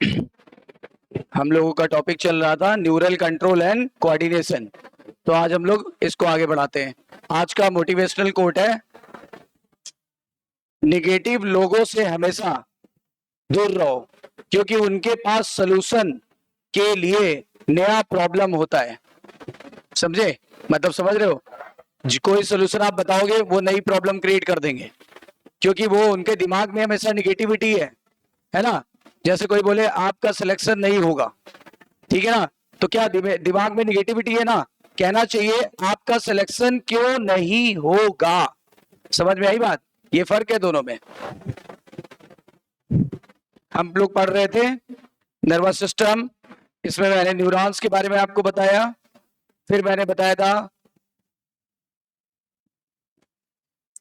हम लोगों का टॉपिक चल रहा था न्यूरल कंट्रोल एंड कोऑर्डिनेशन। तो आज हम लोग इसको आगे बढ़ाते हैं। आज का मोटिवेशनल कोट है, निगेटिव लोगों से हमेशा दूर रहो क्योंकि उनके पास सलूशन के लिए नया प्रॉब्लम होता है। समझे? मतलब समझ रहे हो? कोई सलूशन आप बताओगे वो नई प्रॉब्लम क्रिएट कर देंगे क्योंकि वो उनके दिमाग में हमेशा निगेटिविटी है ना। जैसे कोई बोले आपका सिलेक्शन नहीं होगा, ठीक है ना, तो क्या दिमाग में निगेटिविटी है ना, कहना चाहिए आपका सिलेक्शन क्यों नहीं होगा। समझ में आई बात? ये फर्क है दोनों में। हम लोग पढ़ रहे थे नर्वस सिस्टम, इसमें मैंने न्यूरॉन्स के बारे में आपको बताया, फिर मैंने बताया था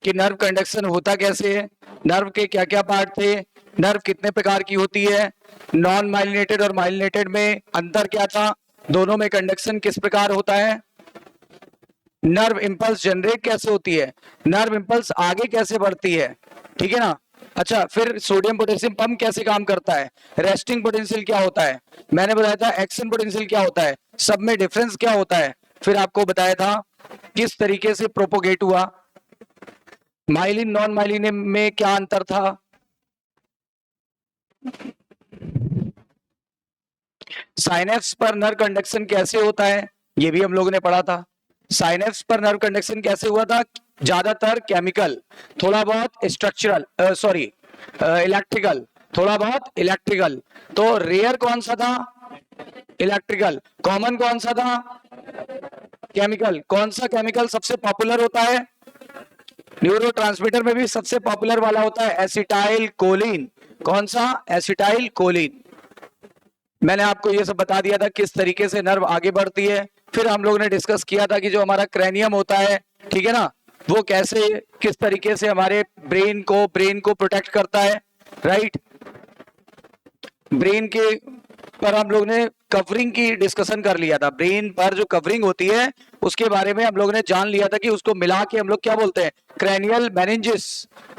कि नर्व कंडक्शन होता कैसे है, नर्व के क्या क्या पार्ट थे, नर्व कितने प्रकार की होती है, नॉन माइलिनेटेड और माइलिनेटेड में अंतर क्या था, दोनों में कंडक्शन किस प्रकार होता है, नर्व इंपल्स जनरेट कैसे होती है, नर्व इंपल्स आगे कैसे बढ़ती है, ठीक है ना। अच्छा, फिर सोडियम पोटेशियम पंप कैसे काम करता है, रेस्टिंग पोटेंशियल क्या होता है, मैंने बताया था एक्शन पोटेंशियल क्या होता है, सब में डिफरेंस क्या होता है, फिर आपको बताया था किस तरीके से प्रोपोगेट हुआ, माइलिन नॉन माइलिन में क्या अंतर था, साइनेप्स पर नर्व कंडक्शन कैसे होता है, ये भी हम लोगों ने पढ़ा था। साइनेप्स पर नर्व कंडक्शन कैसे हुआ था, ज्यादातर केमिकल, थोड़ा बहुत स्ट्रक्चरल, सॉरी इलेक्ट्रिकल, थोड़ा बहुत इलेक्ट्रिकल। तो रेयर कौन सा था, इलेक्ट्रिकल। कॉमन कौन सा था, केमिकल। कौन सा केमिकल सबसे पॉपुलर होता है, न्यूरोट्रांसमीटर में भी सबसे पॉपुलर वाला होता है एसिटाइल कोलिन। कौन सा, एसिटाइल कोलिन। मैंने आपको ये सब बता दिया था किस तरीके से नर्व आगे बढ़ती है। फिर हम लोग ने डिस्कस किया था कि जो हमारा क्रैनियम होता है, ठीक है ना, वो कैसे किस तरीके से हमारे ब्रेन को प्रोटेक्ट करता है, राइट। ब्रेन के पर हम लोग ने कवरिंग की डिस्कशन कर लिया था, ब्रेन पर जो कवरिंग होती है उसके बारे में हम लोग ने जान लिया था कि उसको मिला के हम लोग क्या बोलते हैं, क्रैनियल मेनिंजिस।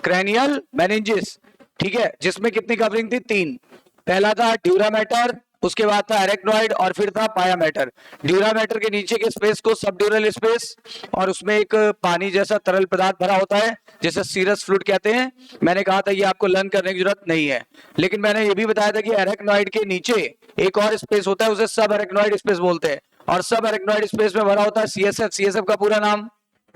क्रैनियल मेनिंजिस, ठीक है, जिसमें कितनी कवरिंग थी, 3। पहला था ड्यूरा मैटर, उसके बाद था एरेक्नॉइड और फिर था पाया मैटर। ड्यूरा मैटर के नीचे के स्पेस को सबड्यूरल स्पेस, और उसमें एक पानी जैसा तरल पदार्थ भरा होता है जिसे सीरस फ्लूइड कहते हैं। मैंने कहा था ये आपको लर्न करने की जरूरत नहीं है, लेकिन मैंने ये भी बताया था कि एरेक्नॉइड के नीचे एक और स्पेस होता है, उसे सब एरेक्नॉइड स्पेस बोलते हैं, और सब एरेक्नॉइड स्पेस में भरा होता है सीएसएफ। सीएसएफ का पूरा नाम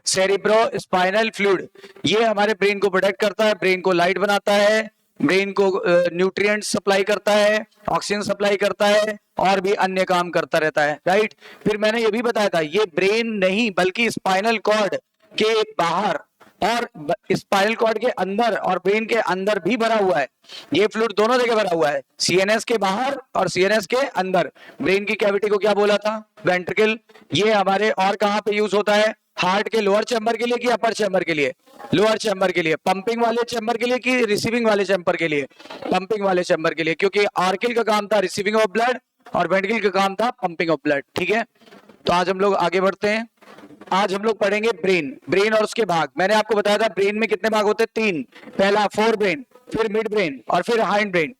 सेरिब्रो स्पाइनल फ्लूइड। ये हमारे ब्रेन को प्रोटेक्ट करता है, ब्रेन को लाइट बनाता है, ब्रेन को न्यूट्रिएंट सप्लाई करता है, ऑक्सीजन सप्लाई करता है, और भी अन्य काम करता रहता है, राइट। फिर मैंने ये भी बताया था ये ब्रेन नहीं बल्कि स्पाइनल कॉर्ड के बाहर और स्पाइनल कॉर्ड के अंदर और ब्रेन के अंदर भी भरा हुआ है। ये फ्लूइड दोनों जगह भरा हुआ है, सीएनएस के बाहर और सीएनएस के अंदर। ब्रेन की कैविटी को क्या बोला था, वेंट्रिकल। ये हमारे और कहां पे यूज होता है, हार्ट के लोअर चैम्बर के लिए कि अपर चैम्बर के लिए, लोअर चैम्बर के लिए, पंपिंग वाले चैम्बर के लिए कि रिसीविंग वाले चैम्बर के लिए, पंपिंग वाले चैम्बर के लिए, क्योंकि आर्किल का काम था रिसीविंग ऑफ ब्लड और वेंट्रिकल का काम था पंपिंग ऑफ ब्लड, ठीक है। तो आज हम लोग आगे बढ़ते हैं। आज हम लोग पढ़ेंगे ब्रेन, ब्रेन और उसके भाग। मैंने आपको बताया था ब्रेन में कितने भाग होते हैं, 3। पहला फोर ब्रेन, फिर मिड ब्रेन और फिर हाइंड ब्रेन।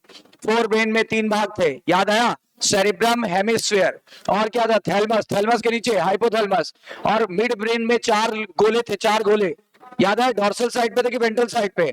फोर ब्रेन में 3 भाग थे, याद आया, सेरिब्रम, हेमिस्फीयर, और क्या था, थैलमस, थैलमस के नीचे हाइपोथैलमस, और मिड ब्रेन में 4 गोले थे, 4 गोले, याद है, डॉर्सल साइड पे थे कि वेंट्रल साइड पे,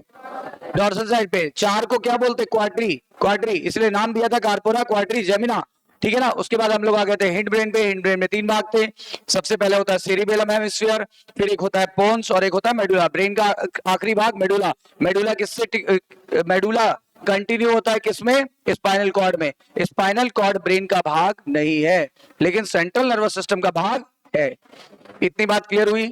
डॉर्सल साइड पे। 4 को क्या बोलते, क्वाड्री, क्वाड्री, इसलिए नाम दिया था कार्पोरा क्वाड्री जेमिना, ठीक है ना। उसके बाद हम लोग आ गए थे हिंड ब्रेन पे। हिंड ब्रेन में 3 भाग थे, सबसे पहले होता है सेरिबेलम हेमिस्फीयर, फिर एक होता है पोन्स और एक होता है मेडुला। ब्रेन का आखिरी भाग मेडुला। मेडुला किससे, मेडुला कंटिन्यू होता है किसमें, स्पाइनल कॉर्ड में। स्पाइनल कॉर्ड ब्रेन का भाग नहीं है, लेकिन सेंट्रल नर्वस सिस्टम का भाग है। इतनी बात क्लियर हुई?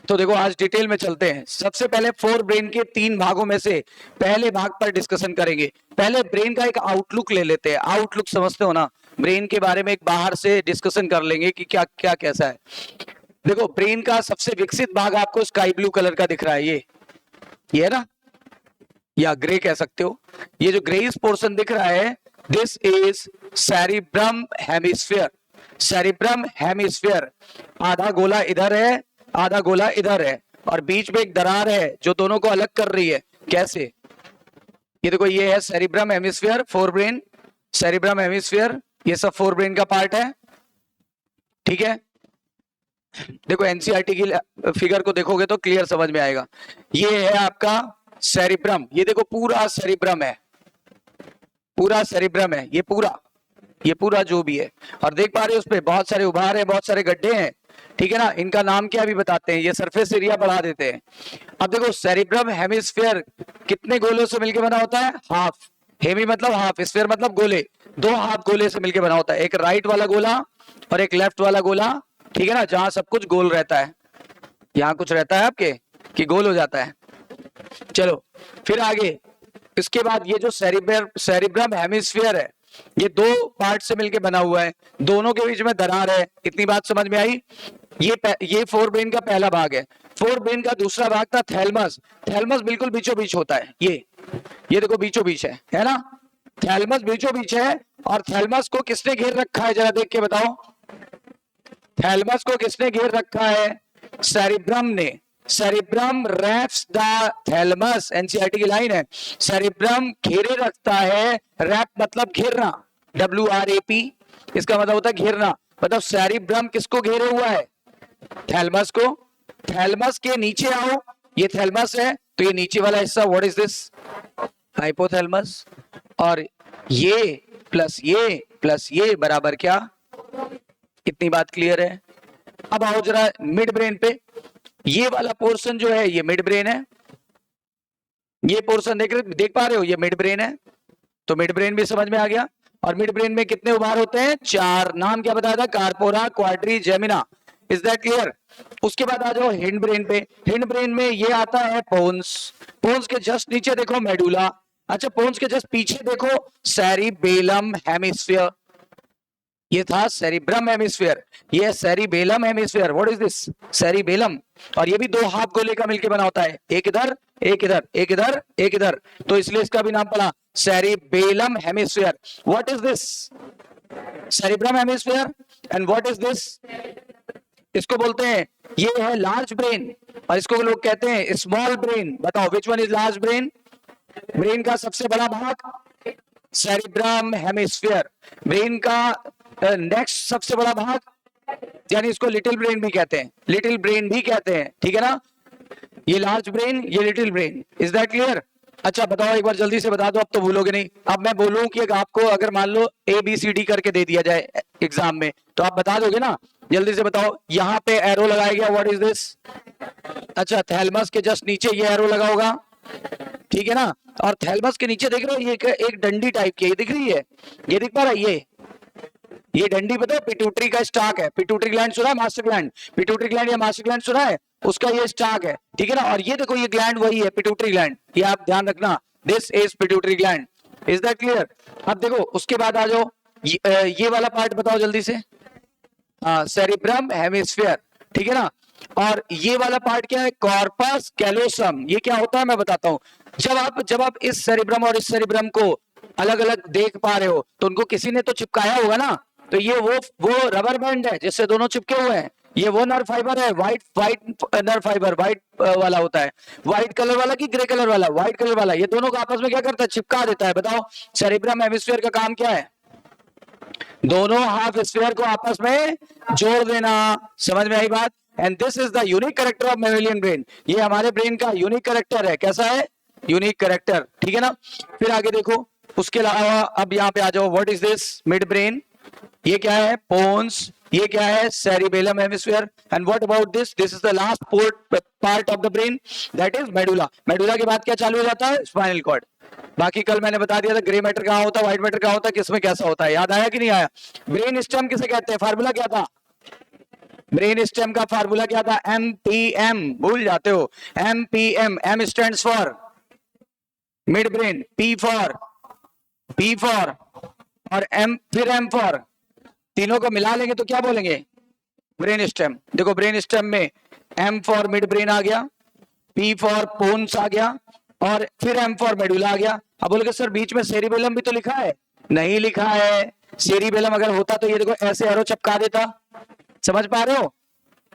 तो देखो आज डिटेल में चलते हैं। सबसे पहले फोर ब्रेन के 3 भागों में से पहले भाग पर डिस्कशन करेंगे। पहले ब्रेन का एक आउटलुक ले लेते हैं। आउटलुक समझते हो ना, ब्रेन के बारे में एक बाहर से डिस्कशन कर लेंगे कि क्या क्या कैसा है। देखो ब्रेन का सबसे विकसित भाग आपको स्काई ब्लू कलर का दिख रहा है, ये है ना, या ग्रे कह सकते हो। ये जो ग्रेइश पोर्शन दिख रहा है, this is cerebrum hemisphere. Cerebrum hemisphere, आधा गोला इधर है, आधा गोला इधर है, और बीच में एक दरार है जो दोनों को अलग कर रही है। कैसे, ये देखो, ये है cerebrum hemisphere, fore brain, cerebrum hemisphere, ये सब फोर ब्रेन का पार्ट है, ठीक है। देखो एनसीईआरटी की फिगर को देखोगे तो क्लियर समझ में आएगा। ये है आपका सेरिब्रम, ये देखो पूरा सेरिब्रम है, पूरा सेरिब्रम है, ये पूरा जो भी है, और देख पा रहे हो उस पे बहुत सारे उभार है, बहुत सारे गड्ढे हैं, ठीक है ना। इनका नाम क्या भी बताते हैं, ये सरफेस एरिया बढ़ा देते हैं। अब देखो सेरिब्रम हेमिस्फीयर कितने गोलों से मिलकर बना होता है? हाफ। हेमी मतलब हाफ, स्फीयर मतलब गोले, दो हाफ गोले से मिलकर बना होता है, एक राइट वाला गोला और एक लेफ्ट वाला गोला, ठीक है ना, जहां सब कुछ गोल रहता है। यहाँ कुछ रहता है आपके कि गोल हो जाता है। चलो फिर आगे, इसके बाद ये जो सेरिब्रम हेमिस्फीयर है, ये दो पार्ट से मिलकर बना हुआ है, दोनों के बीच में दरार है, इतनी बात समझ में आई। ये फोर ब्रेन का पहला भाग है। फोर ब्रेन का दूसरा भाग था थैलमस। थैलमस बिल्कुल बीचों बीच होता है, ये देखो बीचों बीच है ना, थैलमस बीचों बीच है। और थैलमस को किसने घेर रखा है, जरा देख के बताओ, थैलमस को किसने घेर रखा है? सेरिब्रम ने। Cerebrum wraps the thalamus, NCERT की लाइन है, सेरिब्रम घेरे रखता है, रैप मतलब घेरना, WRAP, इसका मतलब होता है घेरना। मतलब सेरिब्रम किसको घेरे हुआ है? थैलमस को। थैलमस के नीचे आओ, ये थैलमस है, तो ये नीचे वाला हिस्सा व्हाट इज दिस? हाइपोथैलमस। और ये प्लस ये बराबर क्या? इतनी बात क्लियर है। अब आओ जरा मिड ब्रेन पे, ये वाला पोर्शन जो है ये मिड ब्रेन है, ये पोर्शन देख पा रहे हो, ये मिड ब्रेन है, तो मिड ब्रेन भी समझ में आ गया। और मिड ब्रेन में कितने उभार होते हैं? 4। नाम क्या बताया था? Corpora, quadrigemina. Is that clear? उसके बाद आ जाओ हिंड ब्रेन पे। हिंड ब्रेन में ये आता है पोन्स, पोन्स के जस्ट नीचे देखो मेडुला, अच्छा पोन्स के जस्ट पीछे देखो सेरिबेलम हेमिस्फीयर, ये था सेरिब्रम हेमिस्फीयर, ये cerebellum hemisphere. What is this? Cerebellum. और ये भी दो हाफ गोले का मिलकर बना होता है, एक इधर एक इधर, एक इधर एक इधर, तो इसलिए इसका भी नाम पड़ा cerebellum hemisphere. What is this? Cerebrum hemisphere. And what is this? इसको बोलते हैं, ये है लार्ज ब्रेन, और इसको लोग कहते हैं स्मॉल ब्रेन। बताओ which one is large brain? Brain का सबसे बड़ा भाग सेरिब्रम हेमिस्फीयर, ब्रेन का नेक्स्ट सबसे बड़ा भाग, यानी इसको लिटिल ब्रेन भी कहते हैं, लिटिल ब्रेन भी कहते हैं, ठीक है ना। ये लार्ज ब्रेन, ये little brain. Is that clear? अच्छा बताओ एक बार जल्दी से बता दो, अब तो भूलोगे नहीं। अब मैं बोलूं कि आपको अगर मान लो ABCD करके दे दिया जाए एग्जाम में, तो आप बता दोगे ना? जल्दी से बताओ, यहाँ पे एरो लगाया गया, व्हाट इज दिस? अच्छा थैलमस के जस्ट नीचे ये एरो लगा होगा, ठीक है ना। और थैलमस के नीचे देख रहे हो ये एक डंडी टाइप की, ये दिख रही है, ये दिख पा रहा है, ये डंडी पता है पिट्यूटरी का स्टाक है। पिट्यूटरी ग्लैंड सुना है? मास्टर ग्लैंड, पिट्यूटरी ग्लैंड या मास्टर ग्लैंड सुना है? उसका ये स्टाक है, ठीक है ना। और ये देखो ये ग्लैंड वही है, पिट्यूटरी ग्लैंड, ये आप ध्यान रखना, this is pituitary gland. Is that clear? अब देखो उसके बाद आ जाओ, ये वाला पार्ट बताओ जल्दी से, सेरिब्रम हेमिस्फीयर, ठीक है ना। और ये वाला पार्ट क्या है? Corpus callosum. ये क्या होता है मैं बताता हूं। जब आप इस सेरिब्रम और इस सेरिब्रम को अलग अलग देख पा रहे हो, तो उनको किसी ने तो चिपकाया होगा ना, तो ये वो रबर बैंड है जिससे दोनों चिपके हुए हैं, ये वो नर्व फाइबर है, व्हाइट नर्व फाइबर, व्हाइट वाला होता है, व्हाइट कलर वाला कि ग्रे कलर वाला? व्हाइट कलर वाला। ये दोनों को आपस में क्या करता है? चिपका देता है। बताओ सेरिब्रम हेमिस्फीयर का काम क्या है? दोनों हाफ स्फीयर को आपस में जोड़ देना। समझ में आई बात? And this is the unique character of mammalian brain, ये हमारे ब्रेन का यूनिक कैरेक्टर है। कैसा है? यूनिक कैरेक्टर, ठीक है ना। फिर आगे देखो, उसके अलावा अब यहाँ पे आ जाओ, what is this? Midbrain, ये क्या है? पोन्स, ये क्या है? Cerebellum hemisphere. And what about this? This is the last part of the brain, that is medulla. Medulla के बाद क्या चालू हो जाता है? Spinal cord. बाकी कल मैंने बता दिया था ग्रे मैटर कहाँ होता है, व्हाइट मैटर कहाँ होता है, किसमें कैसा होता है, याद आया कि नहीं आया? ब्रेन स्टेम किसे कहते हैं? फार्मूला क्या था? ब्रेन स्टेम का फार्मूला क्या था? MPM। भूल जाते हो, MPM। M stands for mid brain, P for और M, फिर M फॉर, तीनों को मिला लेंगे तो क्या बोलेंगे? Brain stem. देखो ब्रेन स्टेम में M फॉर मिड ब्रेन आ गया, P फॉर पोन्स आ गया, और फिर M फॉर मेडुला आ गया। अब बोलोगे सर बीच में सेरिबेलम भी तो लिखा है। नहीं लिखा है, सेरिबेलम अगर होता तो ये देखो ऐसे एरो चिपका देता। समझ पा रहे हो?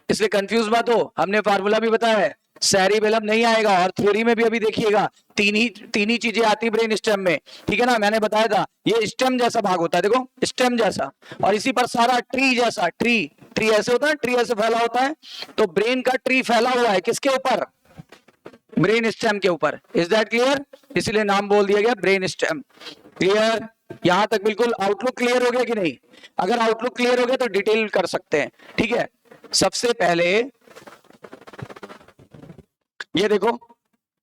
इसलिए कंफ्यूज मत हो, हमने फार्मूला भी बताया है, सेरिबेलम नहीं आएगा। और थ्योरी में भी अभी देखिएगा तीन ही चीजें आती ब्रेन स्टेम में, ठीक है ना, मैंने बताया था ये स्टेम जैसा भाग होता है, देखो स्टेम जैसा, और इसी पर सारा ट्री जैसा, ट्री ऐसे होता है, ट्री ऐसे फैला होता है, तो ब्रेन का ट्री फैला हुआ है किसके ऊपर, ब्रेन स्टेम के ऊपर। Is that clear? इसलिए नाम बोल दिया गया ब्रेन स्टेम। क्लियर? यहां तक बिल्कुल आउटलुक क्लियर हो गया कि नहीं? अगर आउटलुक क्लियर हो गया तो डिटेल कर सकते हैं, ठीक है। सबसे पहले ये देखो,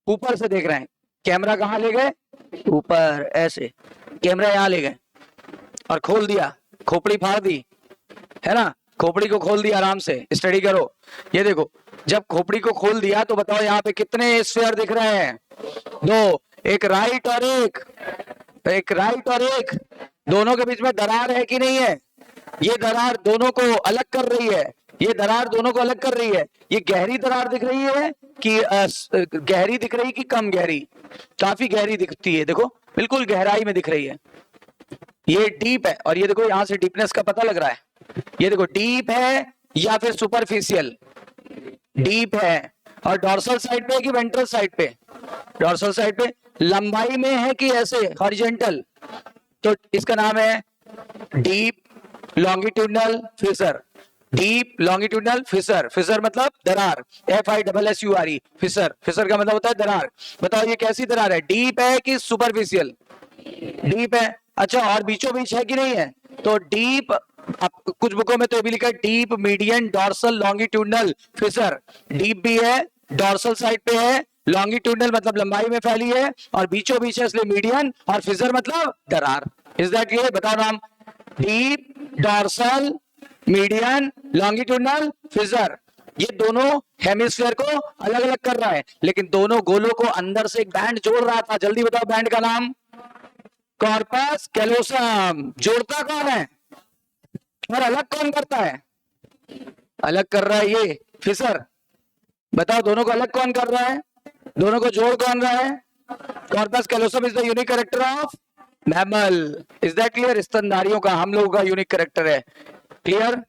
ऊपर से देख रहे हैं, कैमरा कहां ले गए, ऊपर, ऐसे कैमरा यहां ले गए और खोल दिया, खोपड़ी फाड़ दी, है ना, खोपड़ी को खोल दिया, आराम से स्टडी करो। ये देखो, जब खोपड़ी को खोल दिया तो बताओ यहाँ पे कितने स्फीयर दिख रहे हैं, दो, एक राइट और एक राइट और एक, दोनों के बीच में दरार है कि नहीं है? ये दरार दोनों को अलग कर रही है, ये दरार दोनों को अलग कर रही है। ये गहरी दरार दिख रही है कि गहरी दिख रही कि कम गहरी? काफी गहरी दिखती है, देखो बिल्कुल गहराई में दिख रही है। ये डीप है, और ये देखो यहां से डीपनेस का पता लग रहा है, ये देखो डीप है या फिर सुपरफिशियल, डीप है। और डॉर्सल साइड पे है कि वेंट्रल साइड पे? डॉर्सल साइड पे। लंबाई में है कि ऐसे हॉरिजॉन्टल? तो इसका नाम है deep longitudinal fissure, deep longitudinal fissure. Fissure मतलब दरार, FISSURE, फिशर, फिशर का मतलब होता है दरार। बताओ ये कैसी दरार है, डीप है कि सुपरफिशियल? डीप है। अच्छा, और बीचों बीच है कि नहीं है? तो डीप, कुछ बुकों में तो ये भी लिखा है deep median dorsal longitudinal fissure. Deep भी है, डॉर्सल साइड पे है, लॉन्गिट्यूडनल मतलब लंबाई में फैली है, और बीचों बीच है इसलिए मीडियन, और फिशर मतलब दरार। Is that clear? बताओ नाम, deep, dorsal, median, longitudinal, fissure. ये दोनों हेमिस्फीयर को अलग अलग कर रहा है, लेकिन दोनों गोलों को अंदर से एक बैंड जोड़ रहा था। जल्दी बताओ बैंड का नाम, कॉर्पस कैलोसम। जोड़ता कौन है और अलग कौन करता है? अलग कर रहा है ये फिशर। बताओ दोनों को अलग कौन कर रहा है, दोनों को जोड़ कौन रहा है? Corpus callosum is the unique character of mammal. Is that clear? स्तनधारियों का, हम लोगों का यूनिक कैरेक्टर है। क्लियर?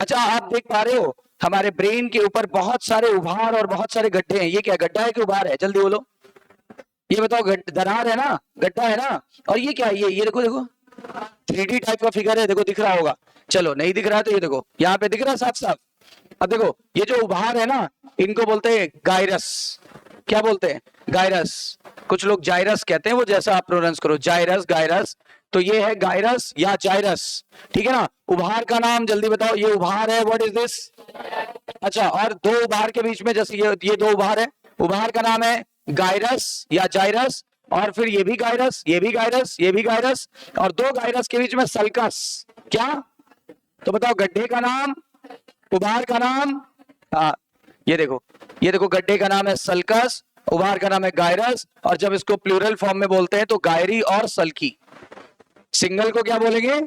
अच्छा, आप देख पा रहे हो हमारे ब्रेन के ऊपर बहुत सारे उभार और बहुत सारे गड्ढे हैं। ये क्या गड्ढा है कि उभार है? जल्दी बोलो, ये बताओ। दरार है ना, गड्ढा है ना, और ये क्या है? ये देखो, देखो 3D टाइप का फिगर है, देखो दिख रहा होगा। चलो नहीं दिख रहा है तो ये देखो, यहाँ पे दिख रहा है साफ साफ। अब देखो ये जो उभार है ना, इनको बोलते हैं गायरस। क्या बोलते हैं? गायरस। कुछ लोग जायरस कहते हैं, वो जैसा आप प्रोनाउंस करो, जायरस, गायरस। तो ये है गायरस या जायरस, ठीक है ना। उभार का नाम जल्दी बताओ, ये उभार है, व्हाट इज दिस? अच्छा, और दो उभार के बीच में, जैसे ये दो उभार है, उभार का नाम है गायरस या जायरस, और फिर ये भी गायरस, ये भी गायरस, ये भी गायरस, और दो गायरस के बीच में सल्कस। क्या? तो बताओ गड्ढे का नाम, उभार का नाम, ये देखो गड्ढे का नाम है सल्कस, उभार का नाम है गायरस, और जब इसको प्लूरल फॉर्म में बोलते हैं तो गायरी और सल्की। सिंगल को क्या बोलेंगे?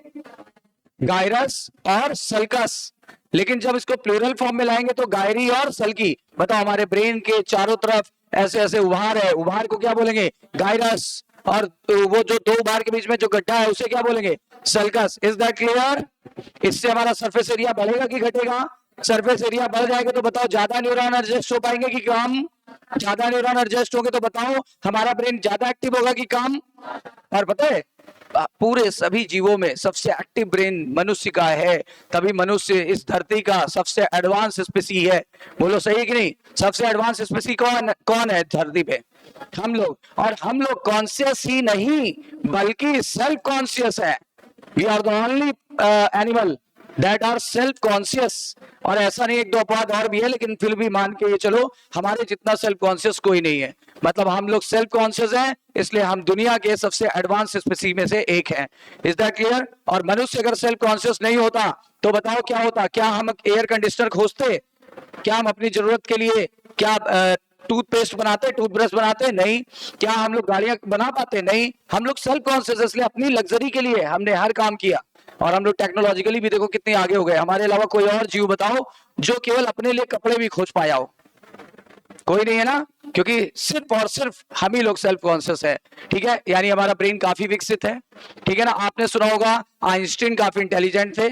गायरस और सल्कस, लेकिन जब इसको प्लूरल फॉर्म में लाएंगे तो गायरी और सल्की। बताओ हमारे ब्रेन के चारों तरफ ऐसे ऐसे उभार है, उभार को क्या बोलेंगे? गायरस, और वो जो दो उभार के बीच में जो गड्ढा है उसे क्या बोलेंगे? सल्कस। Is that clear? इससे हमारा सरफेस एरिया बढ़ेगा कि घटेगा? सरफेस एरिया बढ़ जाएगा तो बताओ ज्यादा न्यूरॉन एडजस्ट हो पाएंगे कि कम? ज्यादा न्यूरॉन एडजस्ट होंगे तो बताओ हमारा ब्रेन ज्यादा एक्टिव होगा कि कम? और पता है पूरे सभी जीवों में सबसे एक्टिव ब्रेन मनुष्य का है, तभी मनुष्य इस धरती का सबसे एडवांस स्पीसी है। बोलो सही कि नहीं? सबसे एडवांस स्पीसी कौन है धरती पे? हम लोग। और हम लोग कॉन्शियस ही नहीं बल्कि सेल्फ कॉन्शियस है। We are the only animal that are self conscious. और ऐसा नहीं, एक दो अपवाद और भी है, लेकिन फिर भी मान के ये चलो हमारे जितना सेल्फ कॉन्शियस कोई नहीं है। मतलब हम लोग सेल्फ कॉन्शियस हैं, इसलिए हम दुनिया के सबसे एडवांस स्पीसी में से एक हैं। Is that clear? और मनुष्य अगर सेल्फ कॉन्शियस नहीं होता तो बताओ क्या होता? क्या हम एयर कंडीशनर खोजते? क्या हम अपनी जरूरत के लिए क्या टूथपेस्ट बनाते, टूथब्रश बनाते? नहीं। क्या हम लोग गाड़ियां बना पाते? नहीं। हम लोग सेल्फ कॉन्शियस, इसलिए अपनी लग्जरी के लिए हमने हर काम किया। और हम लोग टेक्नोलॉजिकली भी देखो कितने आगे हो गए। हमारे अलावा कोई और जीव बताओ जो केवल अपने लिए कपड़े भी खोज पाया हो? कोई नहीं है ना, क्योंकि सिर्फ और सिर्फ हम ही लोग सेल्फ कॉन्शियस है, ठीक है, यानी हमारा ब्रेन काफी विकसित है, ठीक है ना। आपने सुना होगा आइंस्टीन काफी इंटेलिजेंट थे,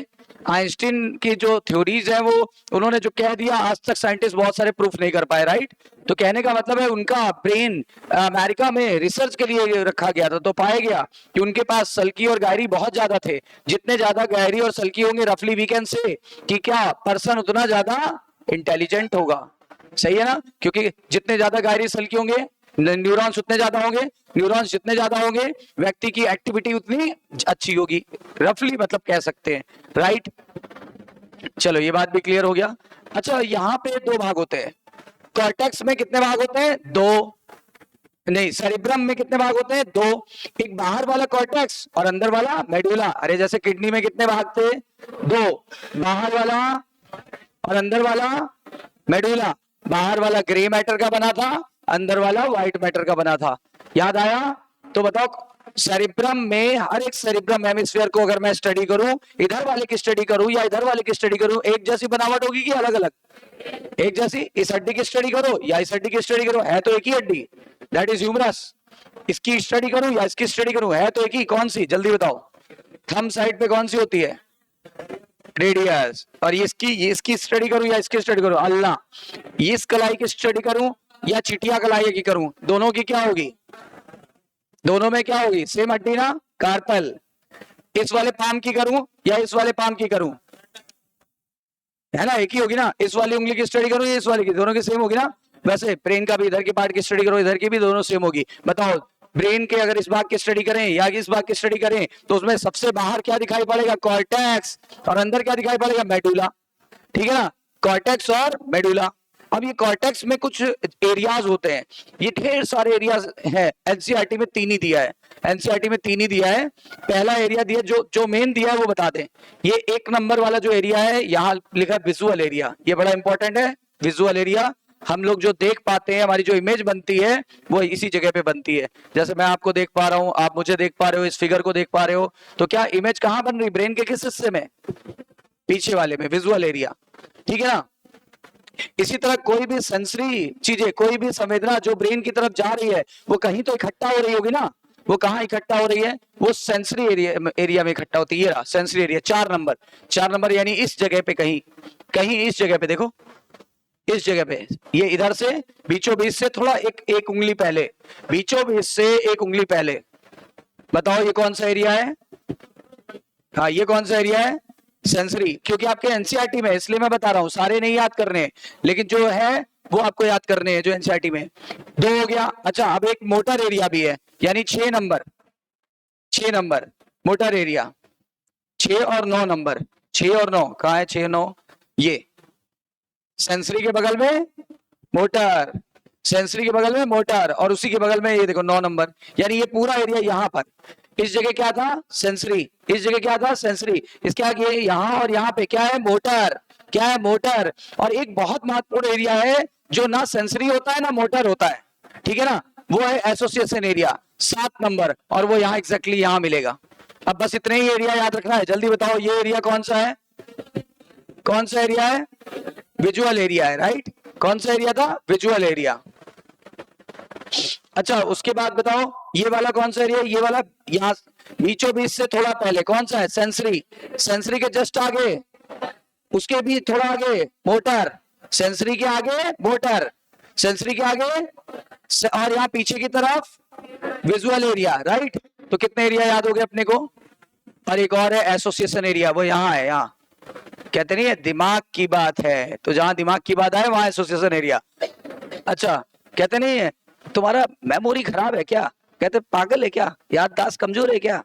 आइंस्टीन की जो थ्योरीज है वो उन्होंने जो कह दिया आज तक साइंटिस्ट बहुत सारे प्रूफ नहीं कर पाए, राइट। तो कहने का मतलब है उनका ब्रेन अमेरिका में रिसर्च के लिए रखा गया था, तो पाया गया कि उनके पास सल्की और गहरी बहुत ज्यादा थे। जितने ज्यादा गहरी और सल्की होंगे रफली वी कैन से कि क्या पर्सन उतना ज्यादा इंटेलिजेंट होगा, सही है ना, क्योंकि जितने ज्यादा गहरी सल्की होंगे न्यूरॉन्स उतने ज्यादा होंगे, न्यूरॉन्स जितने ज्यादा होंगे व्यक्ति की एक्टिविटी उतनी अच्छी होगी, रफली मतलब कह सकते हैं, राइट। चलो ये बात भी क्लियर हो गया। अच्छा यहाँ पे दो भाग होते हैं, कॉर्टेक्स में कितने भाग होते हैं? दो, नहीं सेरिब्रम में कितने भाग होते हैं? दो, एक बाहर वाला कॉर्टेक्स और अंदर वाला मेडुला। अरे जैसे किडनी में कितने भाग थे? दो, बाहर वाला और अंदर वाला मेडुला। बाहर वाला ग्रे मैटर का बना था, अंदर वाला व्हाइट मैटर का बना था, याद आया? तो बताओ सेरिब्रम में हर एक सेरिब्रम हेमिस्फीयर को अगर मैं स्टडी करूं, इधर वाले की स्टडी करूं या इधर वाले की स्टडी करूं, एक जैसी बनावट होगी कि अलग अलग? एक जैसी। इस हड्डी की स्टडी करो या इस हड्डी की स्टडी करो, है तो एक ही हड्डी, दैट इज ह्यूमरस। इसकी स्टडी करूं या इसकी स्टडी करूं, है तो एक ही, कौन सी जल्दी बताओ? थंब साइड पे कौन सी होती है? रेडियस। और इसकी स्टडी करूं या इसकी स्टडी करूं, अल्लाह। इस कलाई की स्टडी करूं या चिटिया कलाई की करूं, दोनों की क्या होगी? दोनों में क्या होगी? सेम हड्डी ना, कार्पल। इस वाले पाम की करूं या इस वाले पाम की करूं, है ना, एक ही होगी ना। इस वाली उंगली की स्टडी करूं या इस वाली की, दोनों की सेम होगी ना। वैसे ब्रेन का भी इधर की पार्ट की स्टडी करो इधर की भी, दोनों सेम होगी। बताओ ब्रेन के अगर इस भाग की स्टडी करें या इस भाग की स्टडी करें तो उसमें सबसे बाहर क्या दिखाई पड़ेगा? कॉर्टेक्स। और अंदर क्या दिखाई पड़ेगा? मेडुला, ठीक है ना, कॉर्टेक्स और मेडुला। अब ये कॉर्टेक्स में कुछ एरियाज होते हैं, ये ढेर सारे एरियाज है, एनसीईआरटी में 3 ही दिया है, एनसीईआरटी में 3 ही दिया है। पहला एरिया दिया जो मेन दिया है वो बता दें। ये 1 नंबर वाला जो एरिया है यहाँ लिखा है विजुअल एरिया, ये बड़ा इंपॉर्टेंट है। विजुअल एरिया हम लोग जो देख पाते हैं, हमारी जो इमेज बनती है वो इसी जगह पे बनती है। जैसे मैं आपको देख पा रहा हूं, आप मुझे देख पा रहे हो, इस फिगर को देख पा रहे हो, तो क्या इमेज कहां बन रही? ब्रेन के किस हिस्से में? पीछे वाले में, विजुअल एरिया, ठीक है ना। इसी तरह कोई भी सेंसरी चीजें, कोई भी संवेदना जो ब्रेन की तरफ जा रही है वो कहीं तो इकट्ठा हो रही होगी ना। वो कहाँ इकट्ठा हो रही है? वो सेंसरी एरिया में इकट्ठा होती है। सेंसरी एरिया 4 नंबर, 4 नंबर यानी इस जगह पे, कहीं कहीं इस जगह पे, देखो इस जगह पे, ये इधर से बीचों बीच से थोड़ा एक उंगली पहले, बीचों बीच से एक उंगली पहले। बताओ ये कौन सा एरिया है? हाँ ये कौन सा एरिया है? सेंसरी। क्योंकि आपके एनसीईआरटी में, इसलिए मैं बता रहा हूं, सारे नहीं याद करने हैं, लेकिन जो है वो आपको याद करने हैं जो एनसीईआरटी में। 2 हो गया। अच्छा अब एक मोटर एरिया भी है, यानी 6 नंबर, 6 नंबर मोटर एरिया, 6 और 9 नंबर, 6 और 9 कहाँ है? 6 9, ये सेंसरी के बगल में मोटर, सेंसरी के बगल में मोटर, और उसी के बगल में ये देखो 9 नंबर, यानी ये पूरा एरिया यहाँ पर, इस जगह क्या था? सेंसरी। इस जगह क्या था? सेंसरी। इसके आगे यहाँ और यहाँ पे क्या है? मोटर। क्या है? मोटर। और एक बहुत महत्वपूर्ण एरिया है जो ना सेंसरी होता है ना मोटर होता है, ठीक है ना, वो है एसोसिएशन एरिया, 7 नंबर, और वो यहाँ एग्जैक्टली यहाँ मिलेगा। अब बस इतने ही एरिया याद रखना है। जल्दी बताओ ये एरिया कौन सा है? कौन सा एरिया है? विजुअल एरिया है, राइट। कौन सा एरिया था? Visual area. अच्छा उसके बाद बताओ ये वाला कौन सा एरिया? ये वाला यहाँ बीचों बीच से थोड़ा पहले कौन सा है? सेंसरी। सेंसरी के जस्ट आगे, उसके भी थोड़ा आगे मोटर, सेंसरी के आगे मोटर, सेंसरी के आगे, और यहाँ पीछे की तरफ विजुअल एरिया, राइट। तो कितने एरिया याद हो गए अपने को? और एक और है एसोसिएशन एरिया, वो यहाँ है, यहाँ कहते नहीं है दिमाग की बात है, तो जहां दिमाग की बात है वहां एसोसिएशन एरिया। अच्छा कहते नहीं है तुम्हारा मेमोरी खराब है क्या? कहते पागल है क्या? याददाश्त कमजोर है क्या?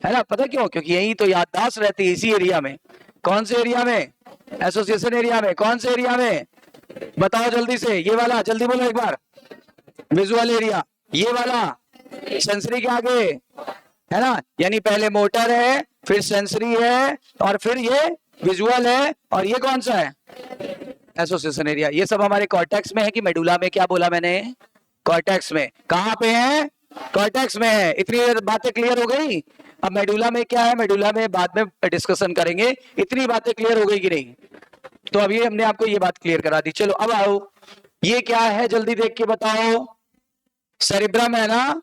है ना, पता क्यों? क्योंकि यही तो याददाश्त रहती है इसी एरिया में। कौन से एरिया में? एसोसिएशन एरिया में। कौन से एरिया में? बताओ जल्दी से, ये वाला, जल्दी बोलो एक बार। विजुअल एरिया, ये वाला सेंसरी के आगे, है ना, यानी पहले मोटर है, फिर सेंसरी है, और फिर ये विजुअल है, और ये कौन सा है? Association area. ये सब हमारे कॉर्टेक्स में है कि मेडुला में? क्या बोला मैंने? कॉर्टेक्स में। कहां पे है? कॉर्टेक्स में है। इतनी बातें क्लियर हो गई? अब मेडुला में क्या है? मेडुला में बाद में डिस्कशन करेंगे। इतनी बातें क्लियर हो गई कि नहीं? तो अभी हमने आपको ये बात क्लियर करा दी। चलो अब आओ, ये क्या है जल्दी देख के बताओ। सेरिब्रम है ना,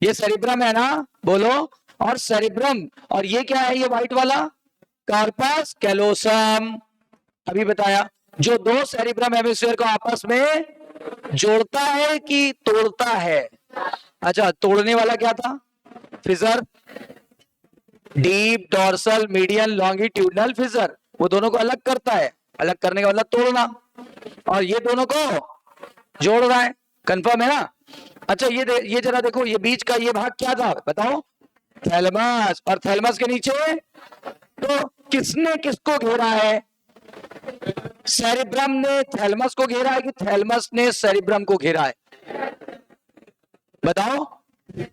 ये सेरिब्रम है ना, बोलो। और सेरिब्रम, और ये क्या है ये व्हाइट वाला, कार्पस कैलोसम। अभी बताया, जो दो सेरिब्रम हेमिस्फीयर को आपस में जोड़ता है कि तोड़ता है। अच्छा, तोड़ने वाला क्या था, फिजर, डीप डोर्सल मीडियन लॉन्गिट्यूडनल फिजर, वो दोनों को अलग करता है, अलग करने का मतलब तोड़ना, और ये दोनों को जोड़ रहा है। कंफर्म है ना। अच्छा ये जरा देखो, ये बीच का ये भाग क्या था बताओ, थैलमस। और थैलमस के नीचे तो किसने किसको घेरा है, सेरिब्रम ने थैलमस को घेरा है कि थैलमस ने सेरिब्रम को घेरा है, बताओ।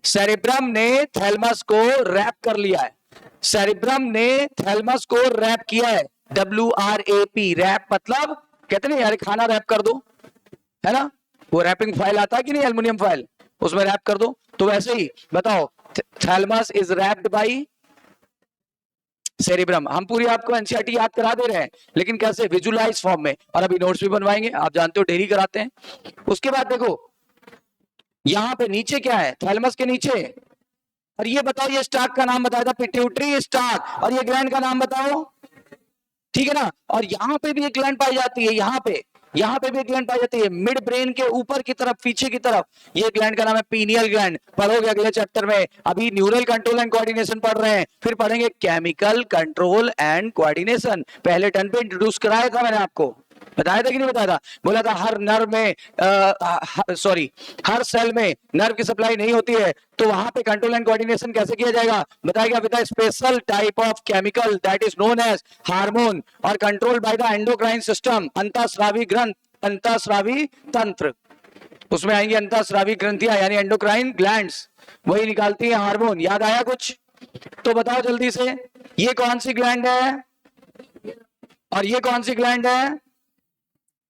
सेरिब्रम ने थैलमस को रैप कर लिया है, सेरिब्रम ने थैलमस को रैप किया है, WRAP, रैप मतलब कहते नहीं यार खाना रैप कर दो, है ना, वो रैपिंग फाइल आता है कि नहीं, एल्युमिनियम फाइल, उसमें रैप कर दो। तो वैसे ही बताओ, thalamus is wrapped by cerebrum. हम पूरी आपको एनसीईआरटी याद करा दे रहे हैं, लेकिन कैसे, विजुअलाइज फॉर्म में, और अभी नोट्स भी बनवाएंगे, आप जानते हो डेली कराते हैं। उसके बाद देखो यहां पे नीचे क्या है, थैलमस के नीचे, और ये बताओ, ये स्टाक का नाम बताया था, पिट्यूटरी स्टाक, और ये ग्लैंड का नाम बताओ, ठीक है ना। और यहां पे भी एक ग्लैंड पाई जाती है, यहां पे भी एक ग्लैंड पाई जाती है, मिड ब्रेन के ऊपर की तरफ, पीछे की तरफ, ये ग्लैंड का नाम है पीनियल ग्लैंड, पढ़ोगे अगले चैप्टर में। अभी न्यूरल कंट्रोल एंड कोऑर्डिनेशन पढ़ रहे हैं, फिर पढ़ेंगे केमिकल कंट्रोल एंड कोऑर्डिनेशन। पहले टर्न पे इंट्रोड्यूस कराया था मैंने आपको, बताया था कि नहीं बताया था, बोला था हर नर्व में हर सेल में नर्व की सप्लाई नहीं होती है, तो वहां पे कंट्रोल एंड कोऑर्डिनेशन कैसे किया जाएगा, बताया गया with special type of chemical that is known as hormone, और control by the endocrine system, अंतःस्रावी ग्रंथ, अंतःस्रावी तंत्र, उसमें आएंगी अंतःस्रावी ग्रंथियां यानी एंडोक्राइन ग्लैंड्स, वही निकालती है हार्मोन। याद आया कुछ, तो बताओ जल्दी से, ये कौन सी ग्लैंड है और ये कौन सी ग्लैंड है,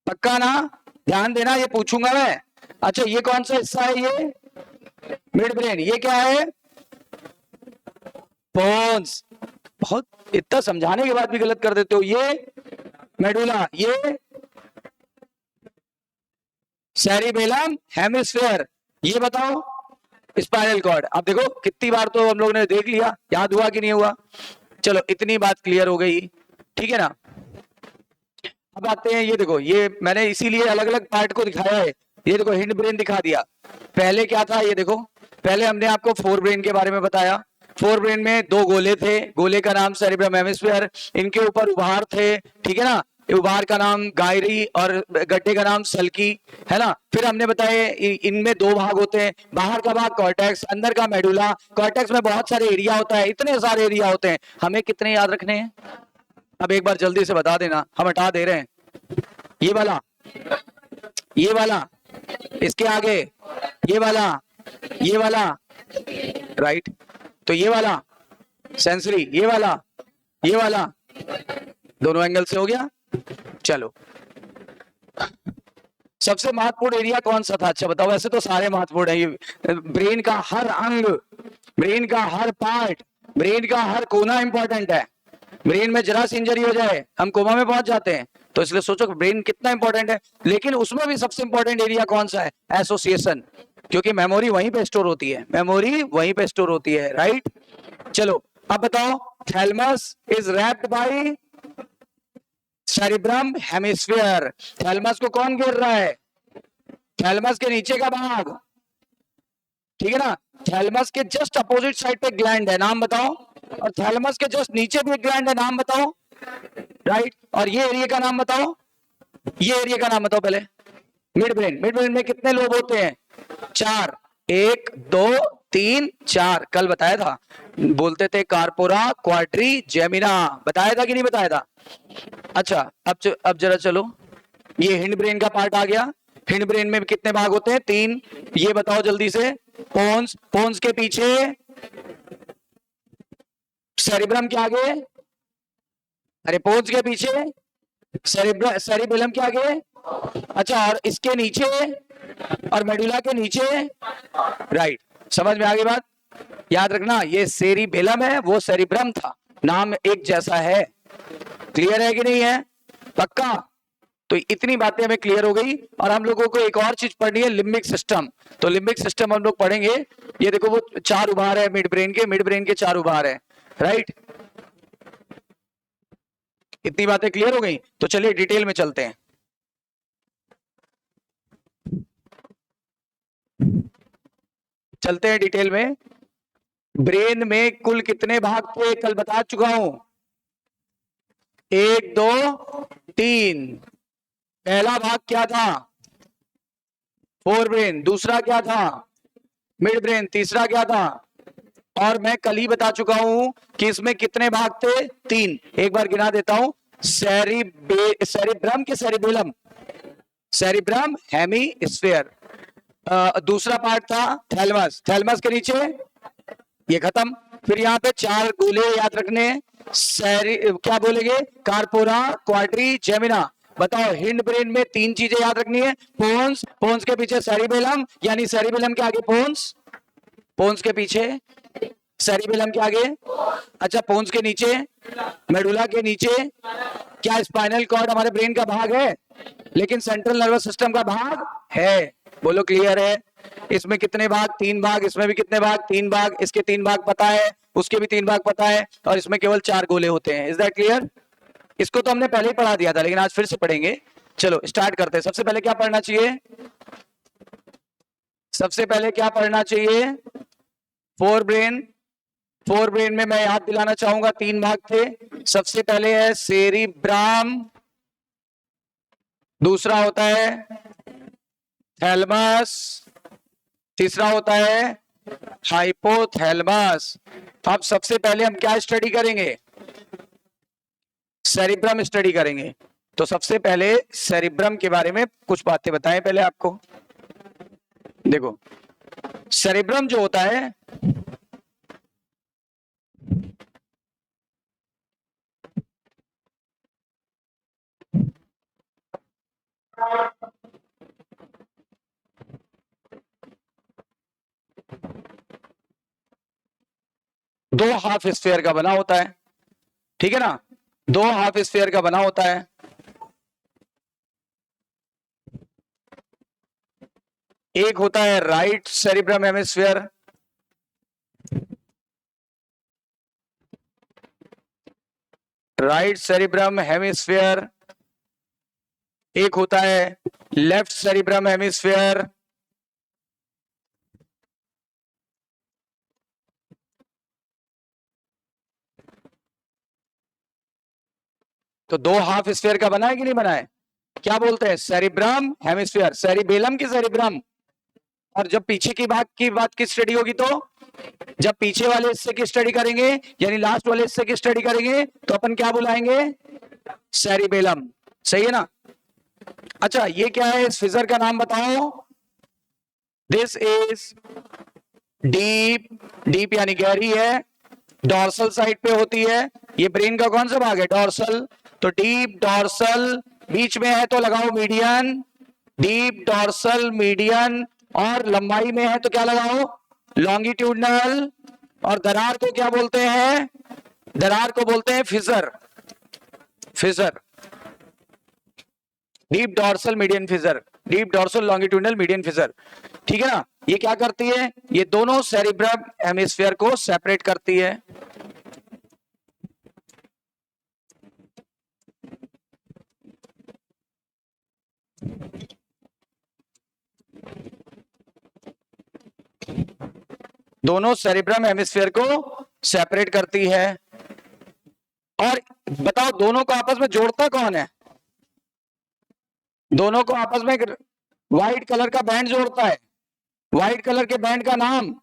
पक्का ना, ध्यान देना, ये पूछूंगा मैं। अच्छा ये कौन सा हिस्सा है, ये मिड ब्रेन, ये क्या है, पोन्स। बहुत इतना समझाने के बाद भी गलत कर देते हो, ये मेडुला, ये सेरिबेलम हेमिस्फीयर, ये बताओ स्पाइनल कॉर्ड। अब देखो कितनी बार तो हम लोग ने देख लिया, याद हुआ कि नहीं हुआ, चलो इतनी बात क्लियर हो गई, ठीक है ना। अब आते हैं, ये देखो, ये मैंने इसीलिए अलग अलग पार्ट को दिखाया है, ये देखो हिंड ब्रेन दिखा दिया, पहले क्या था ये देखो, पहले हमने आपको फोर ब्रेन के बारे में बताया, फोर ब्रेन में दो गोले थे, गोले का नाम सेरिब्रम हेमिस्फीयर, इनके ऊपर उभार थे, ठीक है ना, उभार का नाम गायरी और गड्ढे का नाम सल्की, है ना। फिर हमने बताया इनमें दो भाग होते हैं, बाहर का भाग कॉर्टेक्स, अंदर का मेडुला। कॉर्टेक्स में बहुत सारे एरिया होता है, इतने सारे एरिया होते हैं, हमें कितने याद रखने हैं, अब एक बार जल्दी से बता देना, हम हटा दे रहे हैं। ये वाला, ये वाला, इसके आगे ये वाला, ये वाला, राइट, तो ये वाला सेंसरी, ये वाला, दोनों एंगल से हो गया। चलो सबसे महत्वपूर्ण एरिया कौन सा था, अच्छा बताओ, वैसे तो सारे महत्वपूर्ण है, ये ब्रेन का हर अंग, ब्रेन का हर पार्ट, ब्रेन का हर कोना इंपॉर्टेंट है, ब्रेन में जरा सी इंजरी हो जाए हम कोमा में पहुंच जाते हैं, तो इसलिए सोचो ब्रेन कितना इंपॉर्टेंट है। लेकिन उसमें भी सबसे इंपॉर्टेंट एरिया कौन सा है, एसोसिएशन, क्योंकि मेमोरी वहीं पे स्टोर होती है, मेमोरी वहीं पे स्टोर होती है, राइट। चलो अब बताओ, thalamus is wrapped by cerebrum hemisphere, thalamus को कौन घेर रहा है, थैलमस के नीचे का भाग, ठीक है ना, थैलमस के जस्ट अपोजिट साइड पे ग्लैंड है, नाम बताओ, और थैलमस के जस्ट नीचे भी एक ग्लैंड है, नाम बताओ, राइट। और ये एरिया का नाम बताओ, ये एरिया का नाम बताओ पहले, मिड ब्रेन, मिड ब्रेन में कितने लोब होते हैं, 4, 1 2 3 4, कल बताया था, बोलते थे कार्पोरा क्वाड्री जेमिना, बताया था कि नहीं बताया था। अच्छा अब जरा चलो, ये हिंड ब्रेन का पार्ट आ गया, हिंड ब्रेन में कितने भाग होते हैं, 3, ये बताओ जल्दी से, पोन्स, पोन्स के पीछे सेरिब्रम के आगे, अरे पोन्स के पीछे सेरिबेलम के आगे, अच्छा और इसके नीचे और मेडुला के नीचे, राइट, समझ में आ गई बात। याद रखना ये सेरिबेलम है, वो सेरिब्रम था, नाम एक जैसा है, क्लियर है कि नहीं है, पक्का। तो इतनी बातें हमें क्लियर हो गई। और हम लोगों को एक और चीज पढ़नी है, लिम्बिक सिस्टम। तो लिम्बिक सिस्टम हम लोग पढ़ेंगे। ये देखो वो 4 उभार है मिड ब्रेन के 4 उभार है, राइट। इतनी बातें क्लियर हो गई, तो चलिए डिटेल में चलते हैं। चलते हैं डिटेल में। ब्रेन में कुल कितने भाग थे, कल बता चुका हूं। 1 2 3। पहला भाग क्या था, फोर ब्रेन। दूसरा क्या था, मिड ब्रेन। तीसरा क्या था, और मैं कल ही बता चुका हूं कि इसमें कितने भाग थे, 3। एक बार गिना देता हूं। सेरिब्रम के सेरिबेलम, सेरिब्रम हेमीस्फीयर। दूसरा पार्ट था थैलमस, थैलमस के नीचे ये खत्म। फिर यहाँ पे 4 गोले याद रखने हैं। क्या बोलेंगे, कार्पोरा, क्वाड्री, जेमिना। बताओ, हिंड ब्रेन में 3 चीजें याद रखनी है। पोन्स, पोन्स के पीछे सेरिबेलम, यानी सेरिबेलम के आगे पोन्स, पोन्स के पीछे सेरिबेलम के आगे। अच्छा, पोन्स के नीचे, मेडुला के नीचे। क्या स्पाइनल कॉर्ड हमारे ब्रेन का भाग है, लेकिन सेंट्रल नर्वस सिस्टम का भाग है। बोलो क्लियर है। इसमें कितने भाग, 3 भाग। इसमें भी कितने भाग, 3 भाग। इसके 3 भाग पता है, उसके भी 3 भाग पता है, और इसमें केवल 4 गोले होते हैं। Is that clear. इसको तो हमने पहले ही पढ़ा दिया था, लेकिन आज फिर से पढ़ेंगे। चलो स्टार्ट करते हैं। सबसे पहले क्या पढ़ना चाहिए, सबसे पहले क्या पढ़ना चाहिए, फोर ब्रेन। फोर ब्रेन में मैं याद दिलाना चाहूंगा 3 भाग थे। सबसे पहले है सेरिब्राम, दूसरा होता है थैलमस, तीसरा होता है हाइपोथैलमस। अब सबसे पहले हम क्या स्टडी करेंगे, सेरिब्रम स्टडी करेंगे। तो सबसे पहले सेरिब्रम के बारे में कुछ बातें बताएं पहले आपको। देखो, सेरिब्रम जो होता है, दो हाफ स्फीयर का बना होता है, ठीक है ना। 2 हाफ स्फीयर का बना होता है। एक होता है right cerebrum hemisphere, right cerebrum hemisphere. एक होता है लेफ्ट सेरिब्रम हेमिस्फीयर। तो 2 हाफ स्फीयर का बना है कि नहीं बना है, क्या बोलते हैं, सेरिब्रम हेमिस्फीयर, सेरिबेलम की सेरिब्रम। और जब पीछे की बात की स्टडी होगी, तो जब पीछे वाले हिस्से की स्टडी करेंगे, यानी लास्ट वाले हिस्से की स्टडी करेंगे, तो अपन क्या बुलाएंगे, सेरिबेलम। सही है ना। अच्छा, ये क्या है, इस फिजर का नाम बताओ। दिस इज डीप, डीप यानी गहरी है, डॉर्सल साइड पे होती है। ये ब्रेन का कौन सा भाग है, डॉर्सल। तो डीप डॉर्सल, बीच में है तो लगाओ मीडियन, डीप डॉर्सल मीडियन। और लंबाई में है तो क्या लगाओ, लॉन्गिट्यूडनल। और दरार को क्या बोलते हैं, दरार को बोलते हैं फिजर, फिजर। Deep dorsal median फिजर, deep dorsal longitudinal median फिजर, ठीक है ना। ये क्या करती है, ये दोनों सेरिब्रम हेमिस्फीयर को सेपरेट करती है। दोनों सेरिब्रम हेमिस्फीयर को सेपरेट करती है। और बताओ, दोनों को आपस में जोड़ता कौन है, दोनों को आपस में व्हाइट कलर का बैंड जोड़ता है। व्हाइट कलर के बैंड का नाम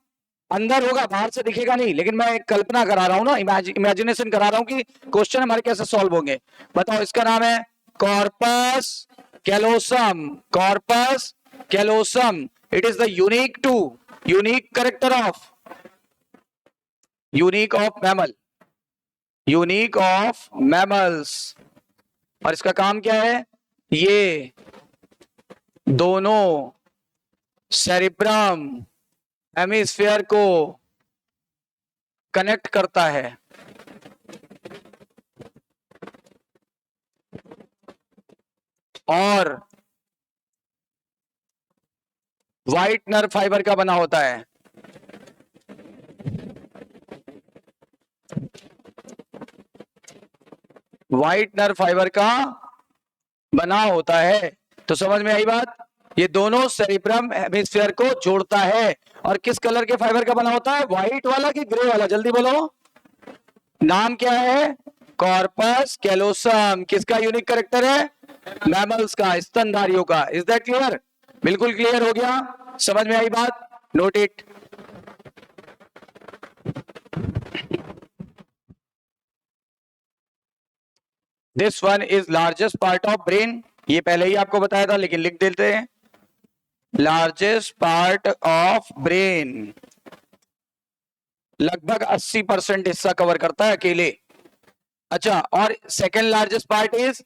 अंदर होगा, बाहर से दिखेगा नहीं, लेकिन मैं एक कल्पना करा रहा हूं ना, इमेजिनेशन करा रहा हूं कि क्वेश्चन हमारे कैसे सॉल्व होंगे। बताओ, इसका नाम है corpus callosum, corpus callosum. It is the unique character of, unique of mammal, unique of mammals. और इसका काम क्या है, ये दोनों सेरिब्रम हेमिस्फीयर को कनेक्ट करता है। और व्हाइट नर्व फाइबर का बना होता है। व्हाइट नर्व फाइबर का बना होता है। तो समझ में आई बात? ये दोनों सेरिब्रम हेमिस्फीयर को जोड़ता है। और किस कलर के फाइबर का बना होता है? व्हाइट वाला कि ग्रे वाला? जल्दी बोलो। नाम क्या है? Corpus callosum. किसका यूनिक कैरेक्टर है? मैमल्स का, स्तनधारियों का। Is that clear? बिल्कुल क्लियर हो गया? समझ में आई बात? Note it. This one is largest part of brain. ये पहले ही आपको बताया था, लेकिन लिख देते हैं। लार्जेस्ट पार्ट ऑफ ब्रेन लगभग 80% हिस्सा कवर करता है अकेले। अच्छा, और सेकंड लार्जेस्ट पार्ट इज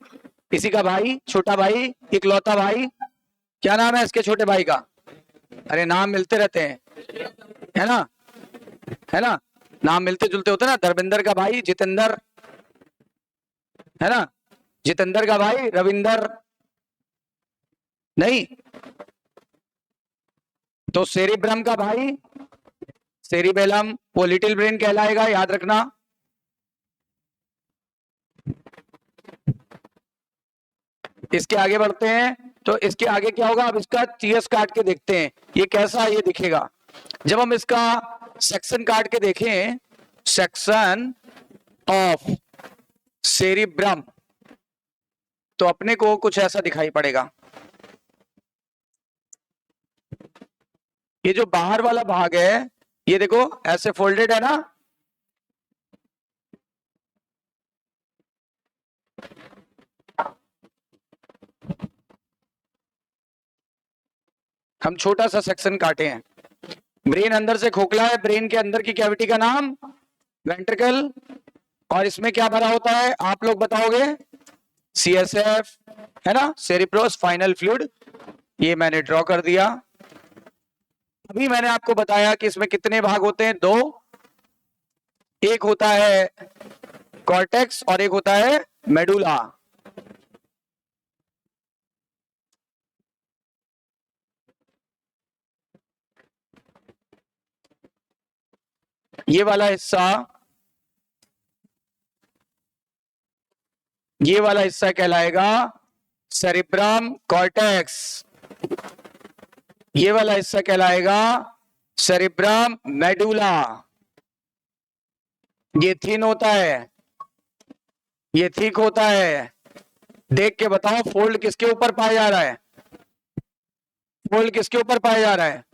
किसी का भाई, छोटा भाई, इकलौता भाई। क्या नाम है इसके छोटे भाई का? अरे नाम मिलते रहते हैं, है ना? है ना? नाम मिलते जुलते होते ना। धर्मेंद्र का भाई जितेंद्र, है ना? जितेंद्र का भाई रविंदर। नहीं तो सेरिब्रम का भाई सेरिबेलम। वो लिटिल ब्रेन कहलाएगा, याद रखना। इसके आगे बढ़ते हैं। तो इसके आगे क्या होगा? अब इसका चीएस काट के देखते हैं ये कैसा ये दिखेगा। जब हम इसका सेक्शन काट के देखें, सेक्शन ऑफ सेरिब्रम, तो अपने को कुछ ऐसा दिखाई पड़ेगा। ये जो बाहर वाला भाग है, ये देखो ऐसे फोल्डेड है ना। हम छोटा सा सेक्शन काटे हैं। ब्रेन अंदर से खोखला है। ब्रेन के अंदर की कैविटी का नाम वेंट्रिकल। और इसमें क्या भरा होता है आप लोग बताओगे? सीएसएफ, है ना? Cerebro spinal fluid. ये मैंने ड्रॉ कर दिया। अभी मैंने आपको बताया कि इसमें कितने भाग होते हैं? दो। एक होता है कॉर्टेक्स और एक होता है मेडुला। ये वाला हिस्सा, ये वाला हिस्सा कहलाएगा सेरिब्रम कॉर्टेक्स। ये वाला हिस्सा कहलाएगा सेरिब्रम मेडुला। ये थिन होता है, ये थिक होता है। देख के बताओ फोल्ड किसके ऊपर पाया जा रहा है? फोल्ड किसके ऊपर पाया जा रहा है?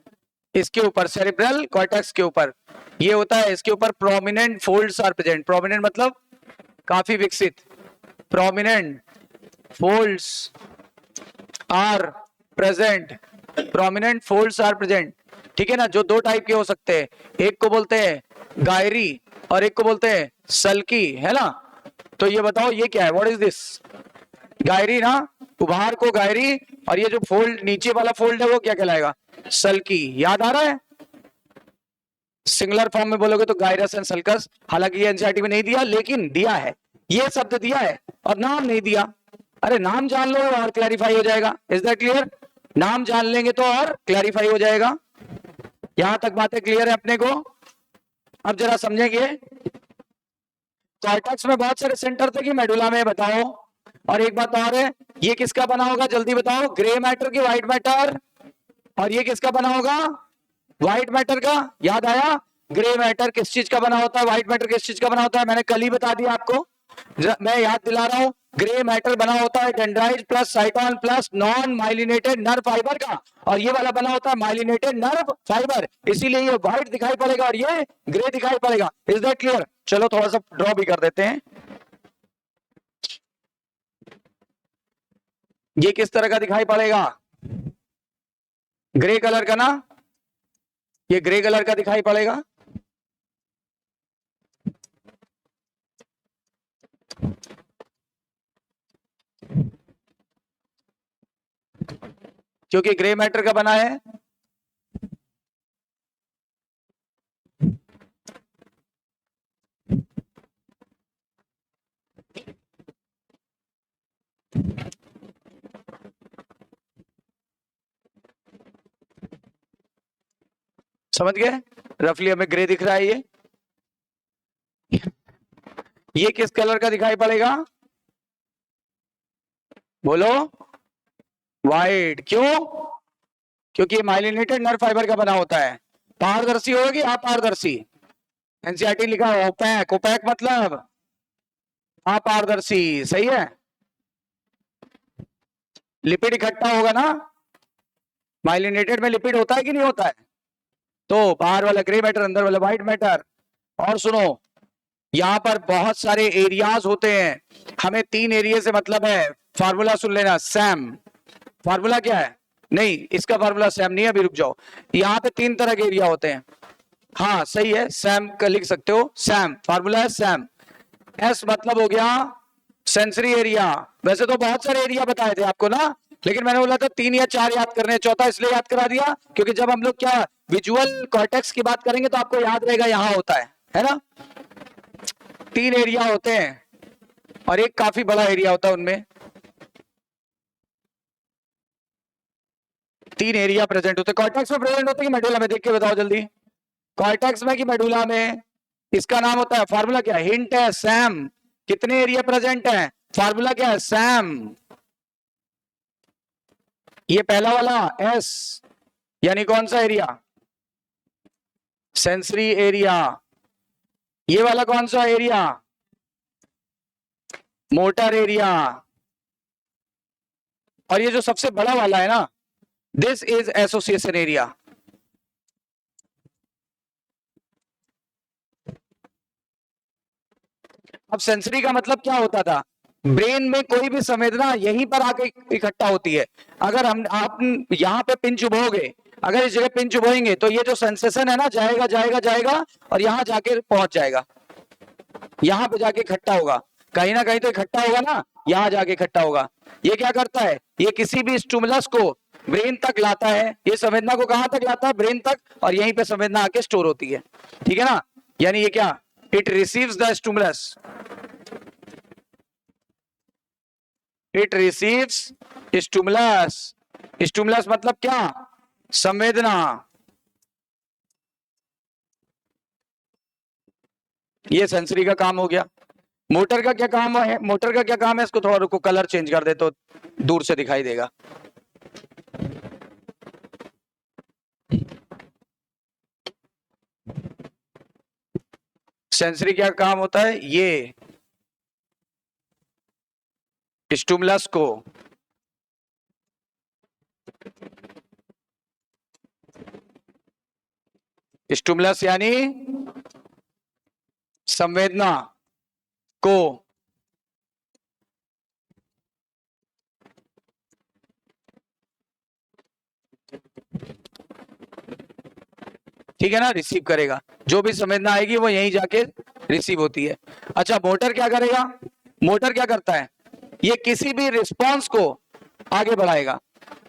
इसके ऊपर, सेरिब्रल कॉर्टेक्स के ऊपर। ये होता है, इसके ऊपर prominent folds are present. Prominent मतलब काफी विकसित। Prominent folds are present. Prominent folds are present. ठीक है ना? जो दो टाइप के हो सकते हैं, एक को बोलते हैं गायरी और एक को बोलते हैं सल्की, है ना? तो ये बताओ ये क्या है? What is this? गायरी ना, उभार को गायरी। और ये जो फोल्ड नीचे वाला फोल्ड है वो क्या कहलाएगा? सल्की। याद आ रहा है? सिंगुलर फॉर्म में बोलोगे तो गायरस एंड सल्कस। हालांकि ये एनसीईआरटी में नहीं दिया, लेकिन दिया है, ये शब्द दिया है और नाम नहीं दिया। अरे नाम जान लो और क्लैरिफाई हो जाएगा। Is that clear? नाम जान लेंगे तो और क्लैरिफाई हो जाएगा। यहां तक बातें क्लियर है अपने को? अब जरा समझेंगे। कॉर्टेक्स में बहुत सारे सेंटर थे कि मेडुला में? बताओ। और एक बात और है, ये किसका बना होगा? जल्दी बताओ। ग्रे मैटर की व्हाइट मैटर? और ये किसका बना होगा? व्हाइट मैटर का। याद आया? ग्रे मैटर किस चीज का बना होता है? व्हाइट मैटर किस चीज का बना होता है? मैंने कल ही बता दिया आपको। मैं याद दिला रहा हूं। ग्रे मैटर बना होता है dendrite plus साइटोन plus non myelinated nerve fibre का, और ये वाला बना होता है माइलिनेटेड नर्व फाइबर। इसीलिए ये व्हाइट दिखाई पड़ेगा और ये ग्रे दिखाई पड़ेगा। Is that clear? चलो थोड़ा सा ड्रॉ भी कर देते हैं। ये किस तरह का दिखाई पड़ेगा? ग्रे कलर का ना? ये ग्रे कलर का दिखाई पड़ेगा। क्योंकि ग्रे मैटर का बना है। समझ गए? रफली हमें ग्रे दिख रहा है ये किस कलर का दिखाई पड़ेगा? बोलो। व्हाइट। क्यों? क्योंकि ये माइलिनेटेड नर्व फाइबर का बना होता है। पारदर्शी होगी, अपारदर्शी? एनसीईआरटी लिखा है ओपैक। ओपैक मतलब अपारदर्शी। सही है। लिपिड इकट्ठा होगा ना, माइलिनेटेड में लिपिड होता है कि नहीं होता है? तो बाहर वाला ग्रे मैटर, अंदर वाला व्हाइट मैटर। और सुनो, यहां पर बहुत सारे एरियाज होते हैं, हमें 3 एरिया से मतलब है। फार्मूला सुन लेना, सैम। फार्मूला क्या है? नहीं, इसका फार्मूला सैम नहीं है, अभी रुक जाओ। यहाँ पे 3 तरह के एरिया होते हैं। हाँ सही है, सैम का लिख सकते हो। सैम फार्मूला है सैम। एस मतलब हो गया सेंसरी एरिया। वैसे तो बहुत सारे एरिया बताए थे आपको ना, लेकिन मैंने बोला था 3 या 4 याद करने, चौथा इसलिए याद करा दिया क्योंकि जब हम लोग क्या विजुअल कॉर्टेक्स की बात करेंगे तो आपको याद रहेगा यहां होता है ना। 3 एरिया होते हैं और एक काफी बड़ा एरिया होता है उनमें। 3 एरिया प्रेजेंट होते हैं। कॉर्टेक्स में प्रेजेंट होते हैं कि मेडुला में? देख के बताओ जल्दी। कॉर्टेक्स में कि मेडुला में? इसका नाम होता है, फार्मूला क्या है? हिंट है सैम। कितने एरिया प्रेजेंट है? फार्मूला क्या है? सैम। ये पहला वाला एस यानी कौन सा एरिया? Sensory area. ये वाला कौन सा एरिया? Motor area. और ये जो सबसे बड़ा वाला है ना, दिस इज एसोसिएशन एरिया। अब सेंसरी का मतलब क्या होता था? ब्रेन में कोई भी संवेदना यहीं पर आके इकट्ठा होती है। अगर हम आप यहाँ पे पिन चुभोगे, अगर इस जगह पिन चुभोएंगे तो ये जो सेंसेशन है ना, जाएगा जाएगा जाएगा और यहां जाके पहुंच जाएगा, यहां पे जाके इकट्ठा होगा। कहीं ना कहीं तो इकट्ठा होगा ना, यहां जाके इकट्ठा होगा। ये क्या करता है? ये किसी भी स्टिमुलस को ब्रेन तक लाता है। ये संवेदना को कहां तक लाता है? ब्रेन तक। और यहीं पे संवेदना आके स्टोर होती है। ठीक है ना? यानी ये क्या, it receives the stimulus. It receives stimulus. Stimulus मतलब क्या? संवेदना। ये सेंसरी का काम हो गया। मोटर का क्या काम है? मोटर का क्या काम है? इसको थोड़ा रुको, कलर चेंज कर दे तो दूर से दिखाई देगा। सेंसरी क्या काम होता है? ये स्टिमुलस को स्टिमुलस यानी संवेदना को ठीक है ना, रिसीव करेगा। जो भी संवेदना आएगी वो यहीं जाके रिसीव होती है। अच्छा, मोटर क्या करेगा? मोटर क्या करता है? ये किसी भी रिस्पांस को आगे बढ़ाएगा।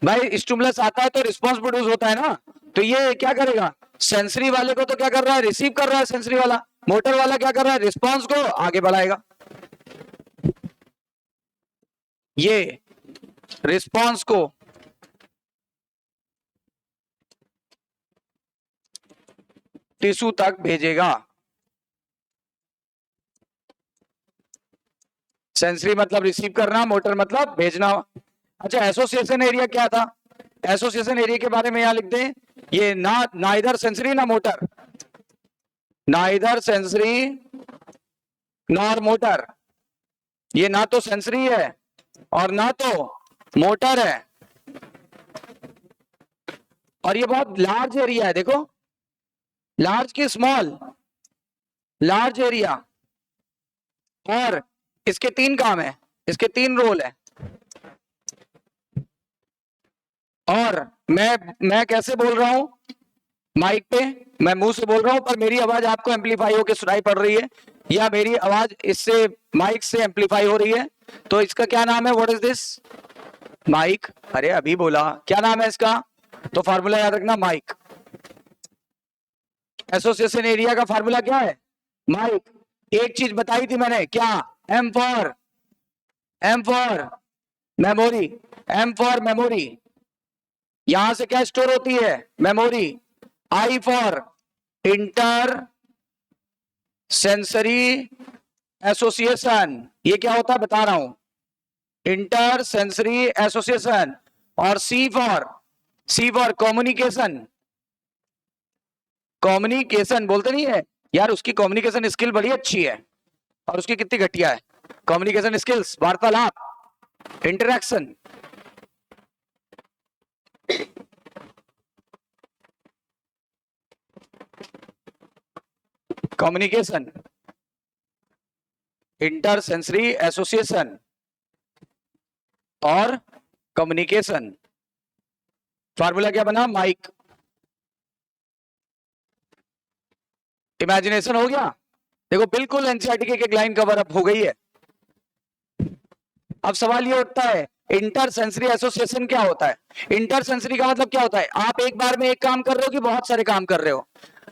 भाई स्टिमुलस आता है तो रिस्पांस प्रोड्यूस होता है ना, तो ये क्या करेगा? सेंसरी वाले को तो क्या कर रहा है? रिसीव कर रहा है सेंसरी वाला। मोटर वाला क्या कर रहा है? रिस्पांस को आगे बढ़ाएगा। ये रिस्पांस को टिश्यू तक भेजेगा। सेंसरी मतलब रिसीव करना, मोटर मतलब भेजना। अच्छा, एसोसिएशन एरिया क्या था? एसोसिएशन एरिया के बारे में यहां लिख दें, ये ना इधर सेंसरी ना मोटर, ना इधर सेंसरी नॉर मोटर। ये ना तो सेंसरी है और ना तो मोटर है। और ये बहुत लार्ज एरिया है, देखो, लार्ज की स्मॉल, लार्ज एरिया। और इसके 3 काम है, इसके 3 रोल है। और मैं कैसे बोल रहा हूं? माइक पे मैं मुंह से बोल रहा हूं, पर मेरी आवाज आपको एम्पलीफाई होकर सुनाई पड़ रही है, या मेरी आवाज इससे माइक से एम्पलीफाई हो रही है। तो इसका क्या नाम है? What is this? माइक। अरे अभी बोला, क्या नाम है इसका? तो फार्मूला याद रखना, माइक। एसोसिएशन एरिया का फार्मूला क्या है? माइक। एक चीज बताई थी मैंने, क्या? M for memory. M for memory. यहां से क्या स्टोर होती है? Memory. I for inter sensory association, ये क्या होता है बता रहा हूं, इंटर सेंसरी एसोसिएशन। और सी फॉर कम्युनिकेशन, कम्युनिकेशन बोलते नहीं है यार, उसकी कम्युनिकेशन स्किल बड़ी अच्छी है और उसकी कितनी घटिया है, कम्युनिकेशन स्किल्स, वार्तालाप, interaction. Communication, inter sensory association और कम्युनिकेशन। फार्मूला क्या बना, माइक। इमेजिनेशन हो गया, देखो बिल्कुल एनसीईआरटी की एक लाइन कवर अप हो गई है। अब सवाल ये उठता है इंटर सेंसरी एसोसिएशन क्या होता है। इंटर सेंसरी का मतलब क्या होता है, आप एक बार में एक काम कर रहे हो कि बहुत सारे काम कर रहे हो,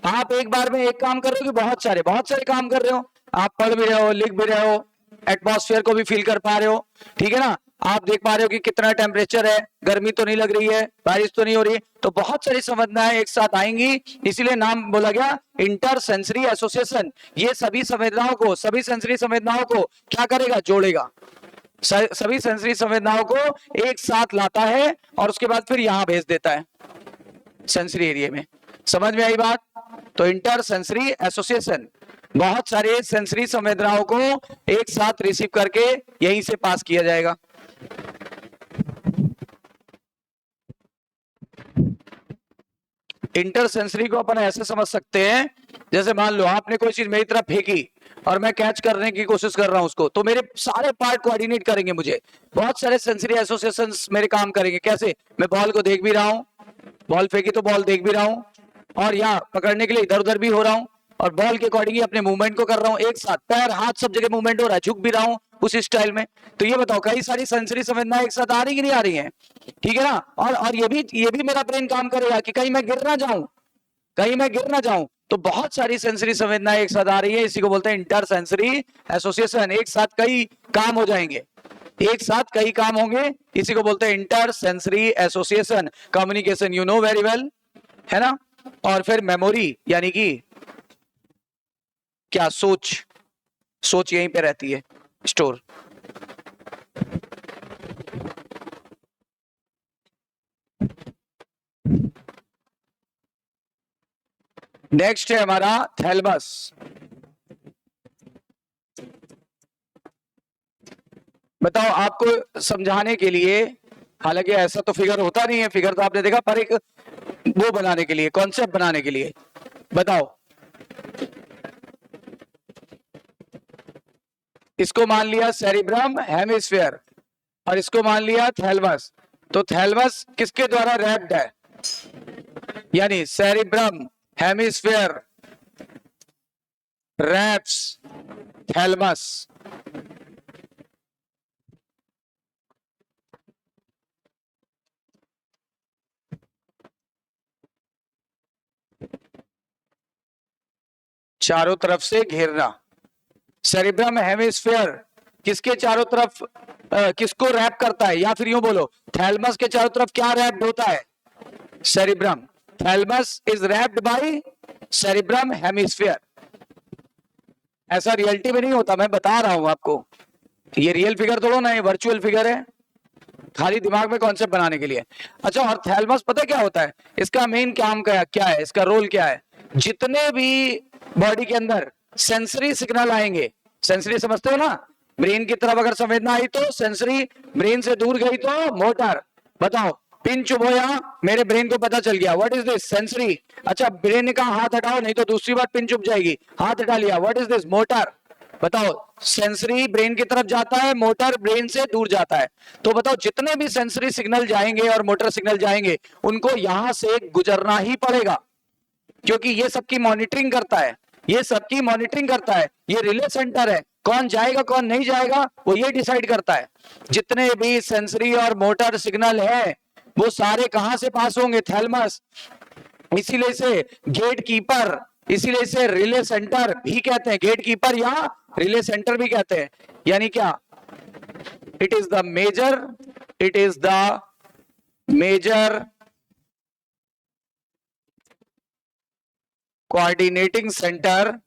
आप एक बार में एक काम कर रहे हो कि बहुत सारे काम कर रहे हो, आप पढ़ भी रहे हो, लिख भी रहे हो, एटमॉस्फेयर को भी फील कर पा रहे हो, ठीक है ना, आप देख पा रहे हो कि कितना टेम्परेचर है, गर्मी तो नहीं लग रही है, बारिश तो नहीं हो रही है, तो बहुत सारी संवेदनाएं एक साथ आएंगी, इसीलिए नाम बोला गया इंटर सेंसरी एसोसिएशन। ये सभी संवेदनाओं को, सभी सेंसरी संवेदनाओं को क्या करेगा, जोड़ेगा, सभी सेंसरी संवेदनाओं को एक साथ लाता है और उसके बाद फिर यहां भेज देता है सेंसरी एरिया में। समझ में आई बात। तो इंटर सेंसरी एसोसिएशन बहुत सारे सेंसरी संवेदनाओं को एक साथ रिसीव करके यहीं से पास किया जाएगा। इंटर सेंसरी को अपन ऐसे समझ सकते हैं, जैसे मान लो आपने कोई चीज मेरी तरफ फेंकी और मैं कैच करने की कोशिश कर रहा हूं उसको, तो मेरे सारे पार्ट कोऑर्डिनेट करेंगे, मुझे बहुत सारे सेंसरी एसोसिएशंस मेरे काम करेंगे। कैसे, मैं बॉल को देख भी रहा हूं, बॉल फेंकी तो बॉल देख भी रहा हूं, और यहाँ पकड़ने के लिए इधर उधर भी हो रहा हूं, और बॉल के अकॉर्डिंग अपने मूवमेंट को कर रहा हूं, एक साथ पैर हाथ सब जगह मूवमेंट हो रहा है, झुक भी रहा हूं उस स्टाइल में। तो ये बताओ कई सारी सेंसरी संवेदनाएं एक साथ आ रही कि नहीं आ रही है, ठीक है ना। और ये भी मेरा ब्रेन काम करेगा कि कहीं मैं गिर ना जाऊं, कहीं मैं गिर ना जाऊं, तो बहुत सारी सेंसरी संवेदनाएं एक साथ आ रही है, इसी को बोलते हैं इंटर सेंसरी एसोसिएशन। एक साथ कई काम हो जाएंगे, एक साथ कई काम होंगे, इसी को बोलते हैं inter sensory association. Communication you know very well, है ना। और फिर मेमोरी यानी कि क्या, सोच, सोच यहीं पे रहती है स्टोर। नेक्स्ट है हमारा थैलमस। बताओ आपको समझाने के लिए, हालांकि ऐसा तो फिगर होता नहीं है, फिगर तो आपने देखा, पर एक वो बनाने के लिए, कॉन्सेप्ट बनाने के लिए बताओ, इसको मान लिया सेरिब्रम हेमिस्फीयर और इसको मान लिया थैलमस। तो थैलमस किसके द्वारा रैप्ड है, यानी सेरिब्रम हेमिस्फीयर रैप्स थैलमस। चारों तरफ से घेरना, सेरिब्रम हेमिस्फीयर किसके चारों तरफ किसको रैप करता है, या फिर यूं बोलो थैलमस के चारों तरफ क्या रैप्ड होता है, cerebrum. Thalamus is wrapped by cerebrum hemisphere. ऐसा रियलिटी में नहीं होता, मैं बता रहा हूं आपको, ये रियल फिगर थोड़ा ना, ये वर्चुअल फिगर है, खाली दिमाग में कॉन्सेप्ट बनाने के लिए। अच्छा, और थैलमस पता क्या होता है, इसका मेन काम क्या है, इसका रोल क्या है, जितने भी बॉडी के अंदर सेंसरी सिग्नल आएंगे, सेंसरी समझते हो ना, ब्रेन की तरफ अगर संवेदना आई तो सेंसरी, ब्रेन से दूर गई तो मोटर। बताओ पिन चुभ हो, यहाँ मेरे ब्रेन को पता चल गया, व्हाट इज दिस, सेंसरी। अच्छा ब्रेन ने कहा हाथ हटाओ, नहीं तो दूसरी बार पिन चुभ जाएगी, हाथ हटा लिया, व्हाट इज दिस, मोटर। बताओ सेंसरी ब्रेन की तरफ जाता है, मोटर ब्रेन से दूर जाता है। तो बताओ जितने भी सेंसरी सिग्नल जाएंगे और मोटर सिग्नल जाएंगे, उनको यहां से गुजरना ही पड़ेगा, क्योंकि ये सबकी मॉनिटरिंग करता है, ये सबकी मॉनिटरिंग करता है, ये रिले सेंटर है, कौन जाएगा कौन नहीं जाएगा वो ये डिसाइड करता है। जितने भी सेंसरी और मोटर सिग्नल है वो सारे कहां से पास होंगे, थैलमस। इसीलिए से गेट कीपर, इसीलिए से रिले सेंटर भी कहते हैं, गेट कीपर या रिले सेंटर भी कहते हैं। यानी क्या, it is the major, it is the major coordinating center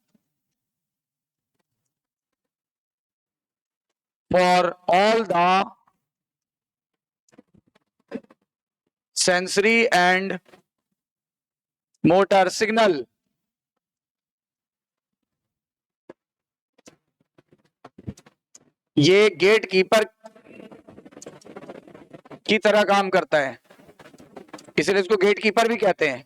for all the sensory and motor signal. ये गेट कीपर की तरह काम करता है, इसलिए इसको गेट कीपर भी कहते हैं।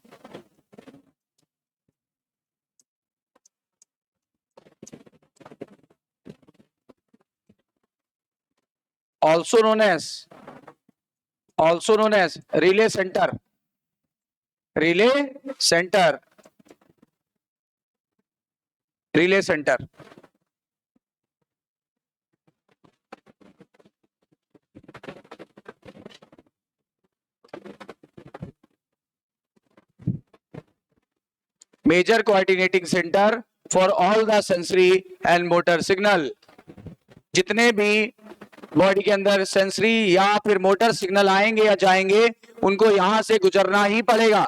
also known as relay center, relay center, relay center। Major coordinating centre for all the sensory and motor signal. जितने भी बॉडी के अंदर सेंसरी या फिर मोटर सिग्नल आएंगे या जाएंगे, उनको यहां से गुजरना ही पड़ेगा,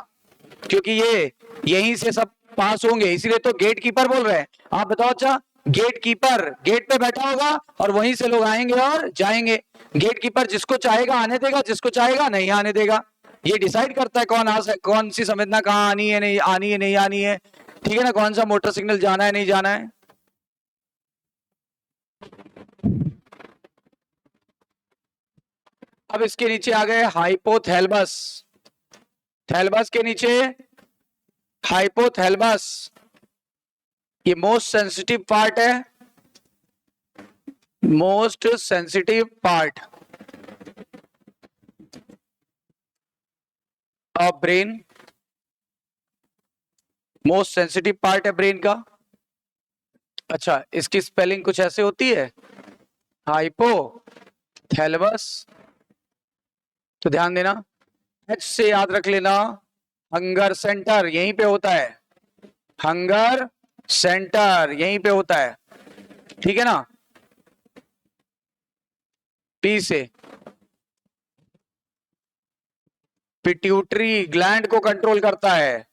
क्योंकि ये यहीं से सब पास होंगे, इसीलिए तो गेट कीपर बोल रहे हैं। आप बताओ अच्छा, गेट कीपर गेट पे बैठा होगा और वहीं से लोग आएंगे और जाएंगे। गेट कीपर जिसको चाहेगा आने देगा, जिसको चाहेगा नहीं आने देगा। ये डिसाइड करता है कौन सी संवेदना कहाँ आनी है, नहीं आनी है, नहीं आनी है, ठीक है ना, कौन सा मोटर सिग्नल जाना है, नहीं जाना है। अब इसके नीचे आ गए हाइपोथैलेमस। थैलेमस के नीचे हाइपोथैलेमस, ये मोस्ट सेंसिटिव पार्ट है, most sensitive part of brain, most sensitive part है ब्रेन का। अच्छा, इसकी स्पेलिंग कुछ ऐसे होती है, हाइपोथैलेमस, तो ध्यान देना। एच से याद रख लेना, हंगर सेंटर यहीं पे होता है, हंगर सेंटर यहीं पे होता है, ठीक है ना। पी से पिट्यूटरी ग्लैंड को कंट्रोल करता है,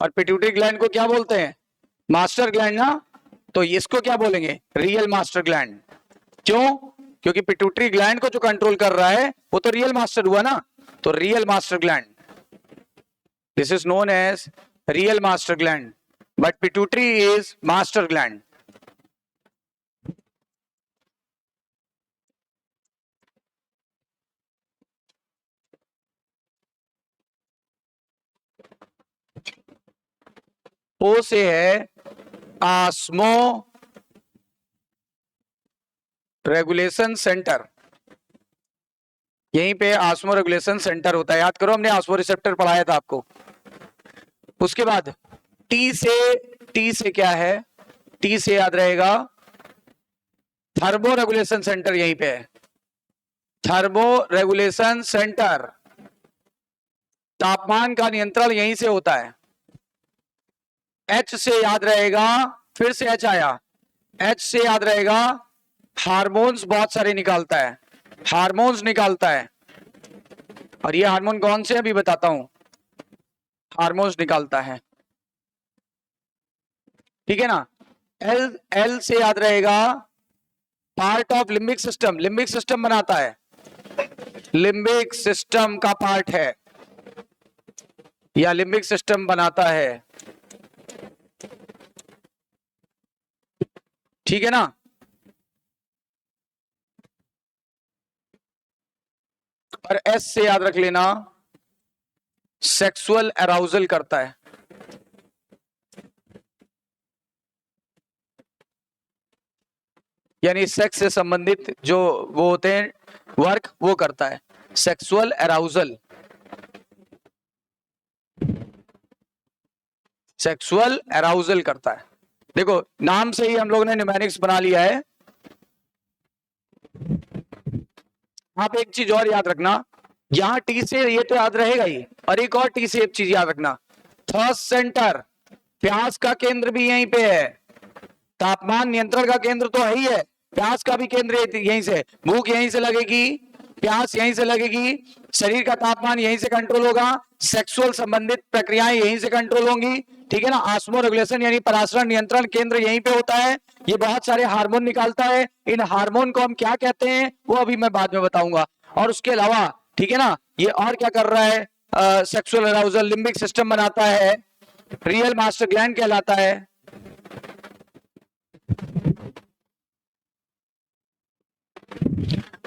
और पिट्यूटरी ग्लैंड को क्या बोलते हैं, मास्टर ग्लैंड ना। तो इसको क्या बोलेंगे, रियल मास्टर ग्लैंड। क्यों, क्योंकि पिट्यूटरी ग्लैंड को जो कंट्रोल कर रहा है वो तो रियल मास्टर हुआ ना, तो real master gland, this is known as real master gland, but pituitary is master gland. ओ से है आस्मो रेगुलेशन सेंटर, यहीं पे आस्मो रेगुलेशन सेंटर होता है, याद करो हमने आस्मो रिसेप्टर पढ़ाया था आपको। उसके बाद टी से क्या है, टी से याद रहेगा थर्मो रेगुलेशन सेंटर, यहीं पे है थर्मो रेगुलेशन सेंटर, तापमान का नियंत्रण यहीं से होता है। एच से याद रहेगा, फिर से एच आया, एच से याद रहेगा हार्मोन्स बहुत सारे निकालता है, हार्मोन्स निकालता है, और ये हार्मोन कौन से अभी बताता हूं, हार्मोन्स निकालता है, ठीक है ना। एल से याद रहेगा part of limbic system, limbic system बनाता है, लिम्बिक सिस्टम का पार्ट है या लिम्बिक सिस्टम बनाता है, ठीक है ना। और एस से याद रख लेना सेक्सुअल अराउजल करता है, यानी सेक्स से संबंधित जो वो होते हैं वर्क वो करता है, सेक्सुअल अराउजल, सेक्सुअल अराउजल करता है। देखो नाम से ही हम लोगों ने न्यूमेरिक्स बना लिया है। आप एक चीज और याद रखना, यहां टी से ये तो याद रहेगा ही, और एक और टी से एक चीज याद रखना, थर्स्ट सेंटर, प्यास का केंद्र भी यहीं पे है, तापमान नियंत्रण का केंद्र तो है ही है, प्यास का भी केंद्र यहीं से, भूख यहीं से लगेगी, प्यास यहीं से लगेगी, शरीर का तापमान यहीं से कंट्रोल होगा, सेक्सुअल संबंधित प्रक्रियाएं यहीं से कंट्रोल होंगी, ठीक है ना। ऑस्मो रेगुलेशन यानी पराशरण नियंत्रण केंद्र यहीं पे होता है। ये बहुत सारे हार्मोन निकालता है, इन हार्मोन को हम क्या कहते हैं वो अभी मैं बाद में बताऊंगा। और उसके अलावा ठीक है ना, ये और क्या कर रहा है, सेक्सुअल अराउजल, लिम्बिक सिस्टम बनाता है, रियल मास्टर ग्लैंड कहलाता है।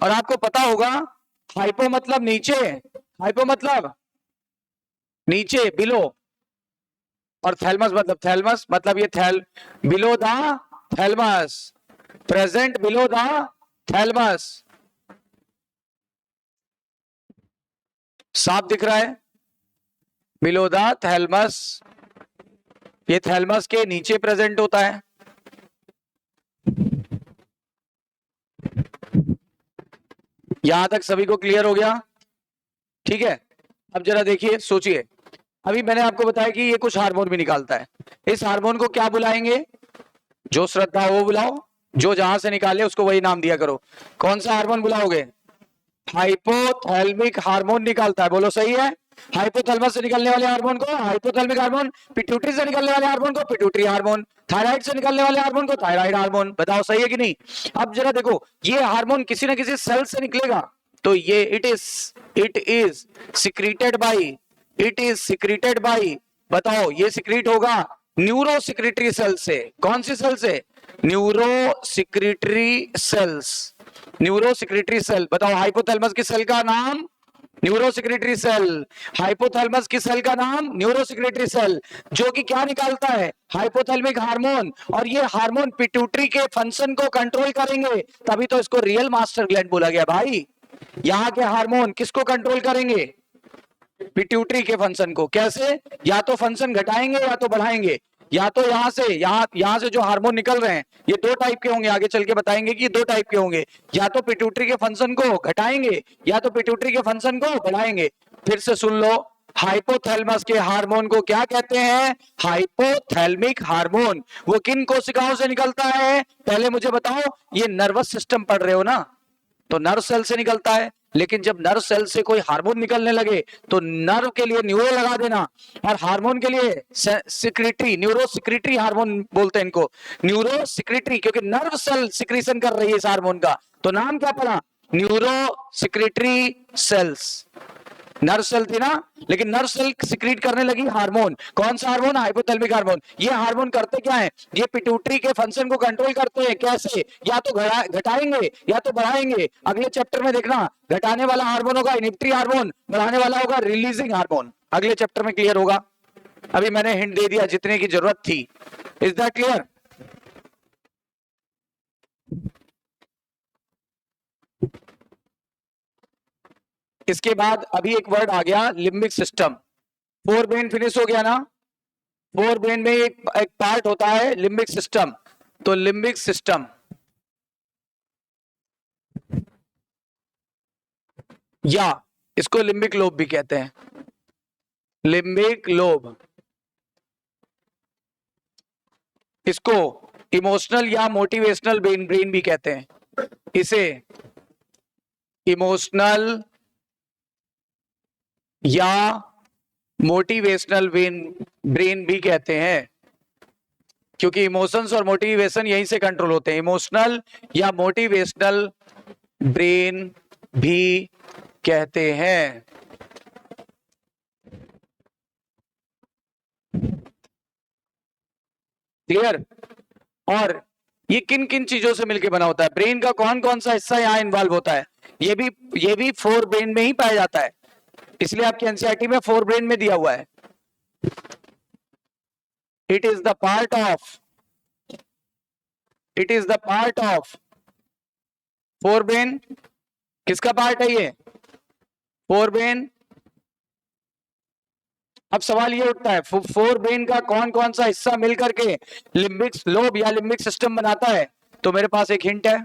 और आपको पता होगा हाइपो मतलब नीचे, हाइपो मतलब नीचे, बिलो, और थैलमस मतलब थैलमस, मतलब ये below the thalamus, present below the thalamus. साफ दिख रहा है, बिलो द थैलमस, ये थैलमस के नीचे प्रेजेंट होता है। यहां तक सभी को क्लियर हो गया, ठीक है। अब जरा देखिए, सोचिए, अभी मैंने आपको बताया कि ये कुछ हार्मोन भी निकालता है, इस हार्मोन को क्या बुलाएंगे, जो श्रद्धा हो वो बुलाओ, जो जहां से निकाले उसको वही नाम दिया करो। कौन सा हार्मोन बुलाओगे, हाइपोथैलेमिक हार्मोन निकालता है, बोलो सही है। हाइपोथैलेमस से निकलने वाले हार्मोन को हाइपोथैलेमिक हार्मोन, पिट्यूटरी से निकलने वाले हार्मोन को पिट्यूटरी हार्मोन, थायराइड से निकलने वाले हार्मोन को थायराइड हार्मोन। बताओ सही है कि नहीं। अब जरा देखो, ये हार्मोन किसी ना किसी सेल से निकलेगा, तो ये it is secreted by, it is secreted by, बताओ ये सिक्रीट होगा न्यूरो सिक्रीटरी सेल से। कौन सी सेल से, neurosecretory cells, neurosecretory cell. बताओ हाइपोथैलेमस की सेल का नाम न्यूरो सिक्रीटरी सेल, हाइपोथैलेमस की सेल का नाम न्यूरो सिक्रीटरी सेल, जो कि क्या निकालता है, हाइपोथैलेमिक हार्मोन। और ये हार्मोन पिट्यूटरी के फंक्शन को कंट्रोल करेंगे, तभी तो इसको रियल मास्टर ग्लैंड बोला गया भाई। यहाँ के हार्मोन किसको कंट्रोल करेंगे, पिट्यूटरी के फंक्शन को। कैसे, या तो फंक्शन घटाएंगे या तो बढ़ाएंगे, या तो यहां से जो हार्मोन निकल रहे हैं ये दो टाइप के होंगे, आगे चल के बताएंगे कि दो टाइप के होंगे, या तो पिट्यूटरी के फंक्शन को घटाएंगे या तो पिट्यूटरी के फंक्शन को बढ़ाएंगे। फिर से सुन लो, हाइपोथैलेमस के हार्मोन को क्या कहते हैं, हाइपोथैलेमिक हार्मोन। वो किन कोशिकाओं से निकलता है, पहले मुझे बताओ, ये नर्वस सिस्टम पढ़ रहे हो ना, तो नर्व सेल से निकलता है। लेकिन जब नर्व सेल से कोई हार्मोन निकलने लगे तो नर्व के लिए न्यूरो लगा देना, और हार्मोन के लिए सिक्रीटरी, न्यूरो सिक्रीटरी हार्मोन बोलते हैं इनको, न्यूरो सिक्रीटरी, क्योंकि नर्व सेल सिक्रीशन कर रही है इस हार्मोन का, तो नाम क्या पड़ा, neurosecretory cells. Nerve cell थी ना, लेकिन नर्व सेल सिक्रीट करने लगी हार्मोन। कौन सा हार्मोन, हाइपोथैलेमिक हार्मोन। ये हार्मोन करते क्या है, ये पिट्यूटरी के फंक्शन को कंट्रोल करते हैं। कैसे, या तो घटाएंगे या तो बढ़ाएंगे। अगले चैप्टर में देखना, घटाने वाला हार्मोन होगा इनिबिटरी हार्मोन, बढ़ाने वाला होगा रिलीजिंग हार्मोन। अगले चैप्टर में क्लियर होगा, अभी मैंने हिंट दे दिया जितने की जरूरत थी। Is that clear. इसके बाद अभी एक वर्ड आ गया, limbic system. Fore brain finish हो गया ना, फोर ब्रेन में एक पार्ट होता है लिम्बिक सिस्टम। तो लिम्बिक सिस्टम या इसको लिम्बिक लोब भी कहते हैं, लिम्बिक लोब। इसको इमोशनल या मोटिवेशनल ब्रेन भी कहते हैं, इसे इमोशनल या मोटिवेशनल ब्रेन भी कहते हैं, क्योंकि इमोशंस और मोटिवेशन यहीं से कंट्रोल होते हैं। इमोशनल या मोटिवेशनल ब्रेन भी कहते हैं। क्लियर। और ये किन किन चीजों से मिलकर बना होता है, ब्रेन का कौन कौन सा हिस्सा यहाँ इन्वॉल्व होता है, ये भी फोर ब्रेन में ही पाया जाता है, इसलिए आपकी एनसीईआरटी में फोर ब्रेन में दिया हुआ है। It is the part of, it is the part of fore brain. किसका पार्ट है ये, फोर ब्रेन। अब सवाल ये उठता है, फोर ब्रेन का कौन कौन सा हिस्सा मिलकर के लिम्बिक लोब या लिम्बिक सिस्टम बनाता है। तो मेरे पास एक हिंट है,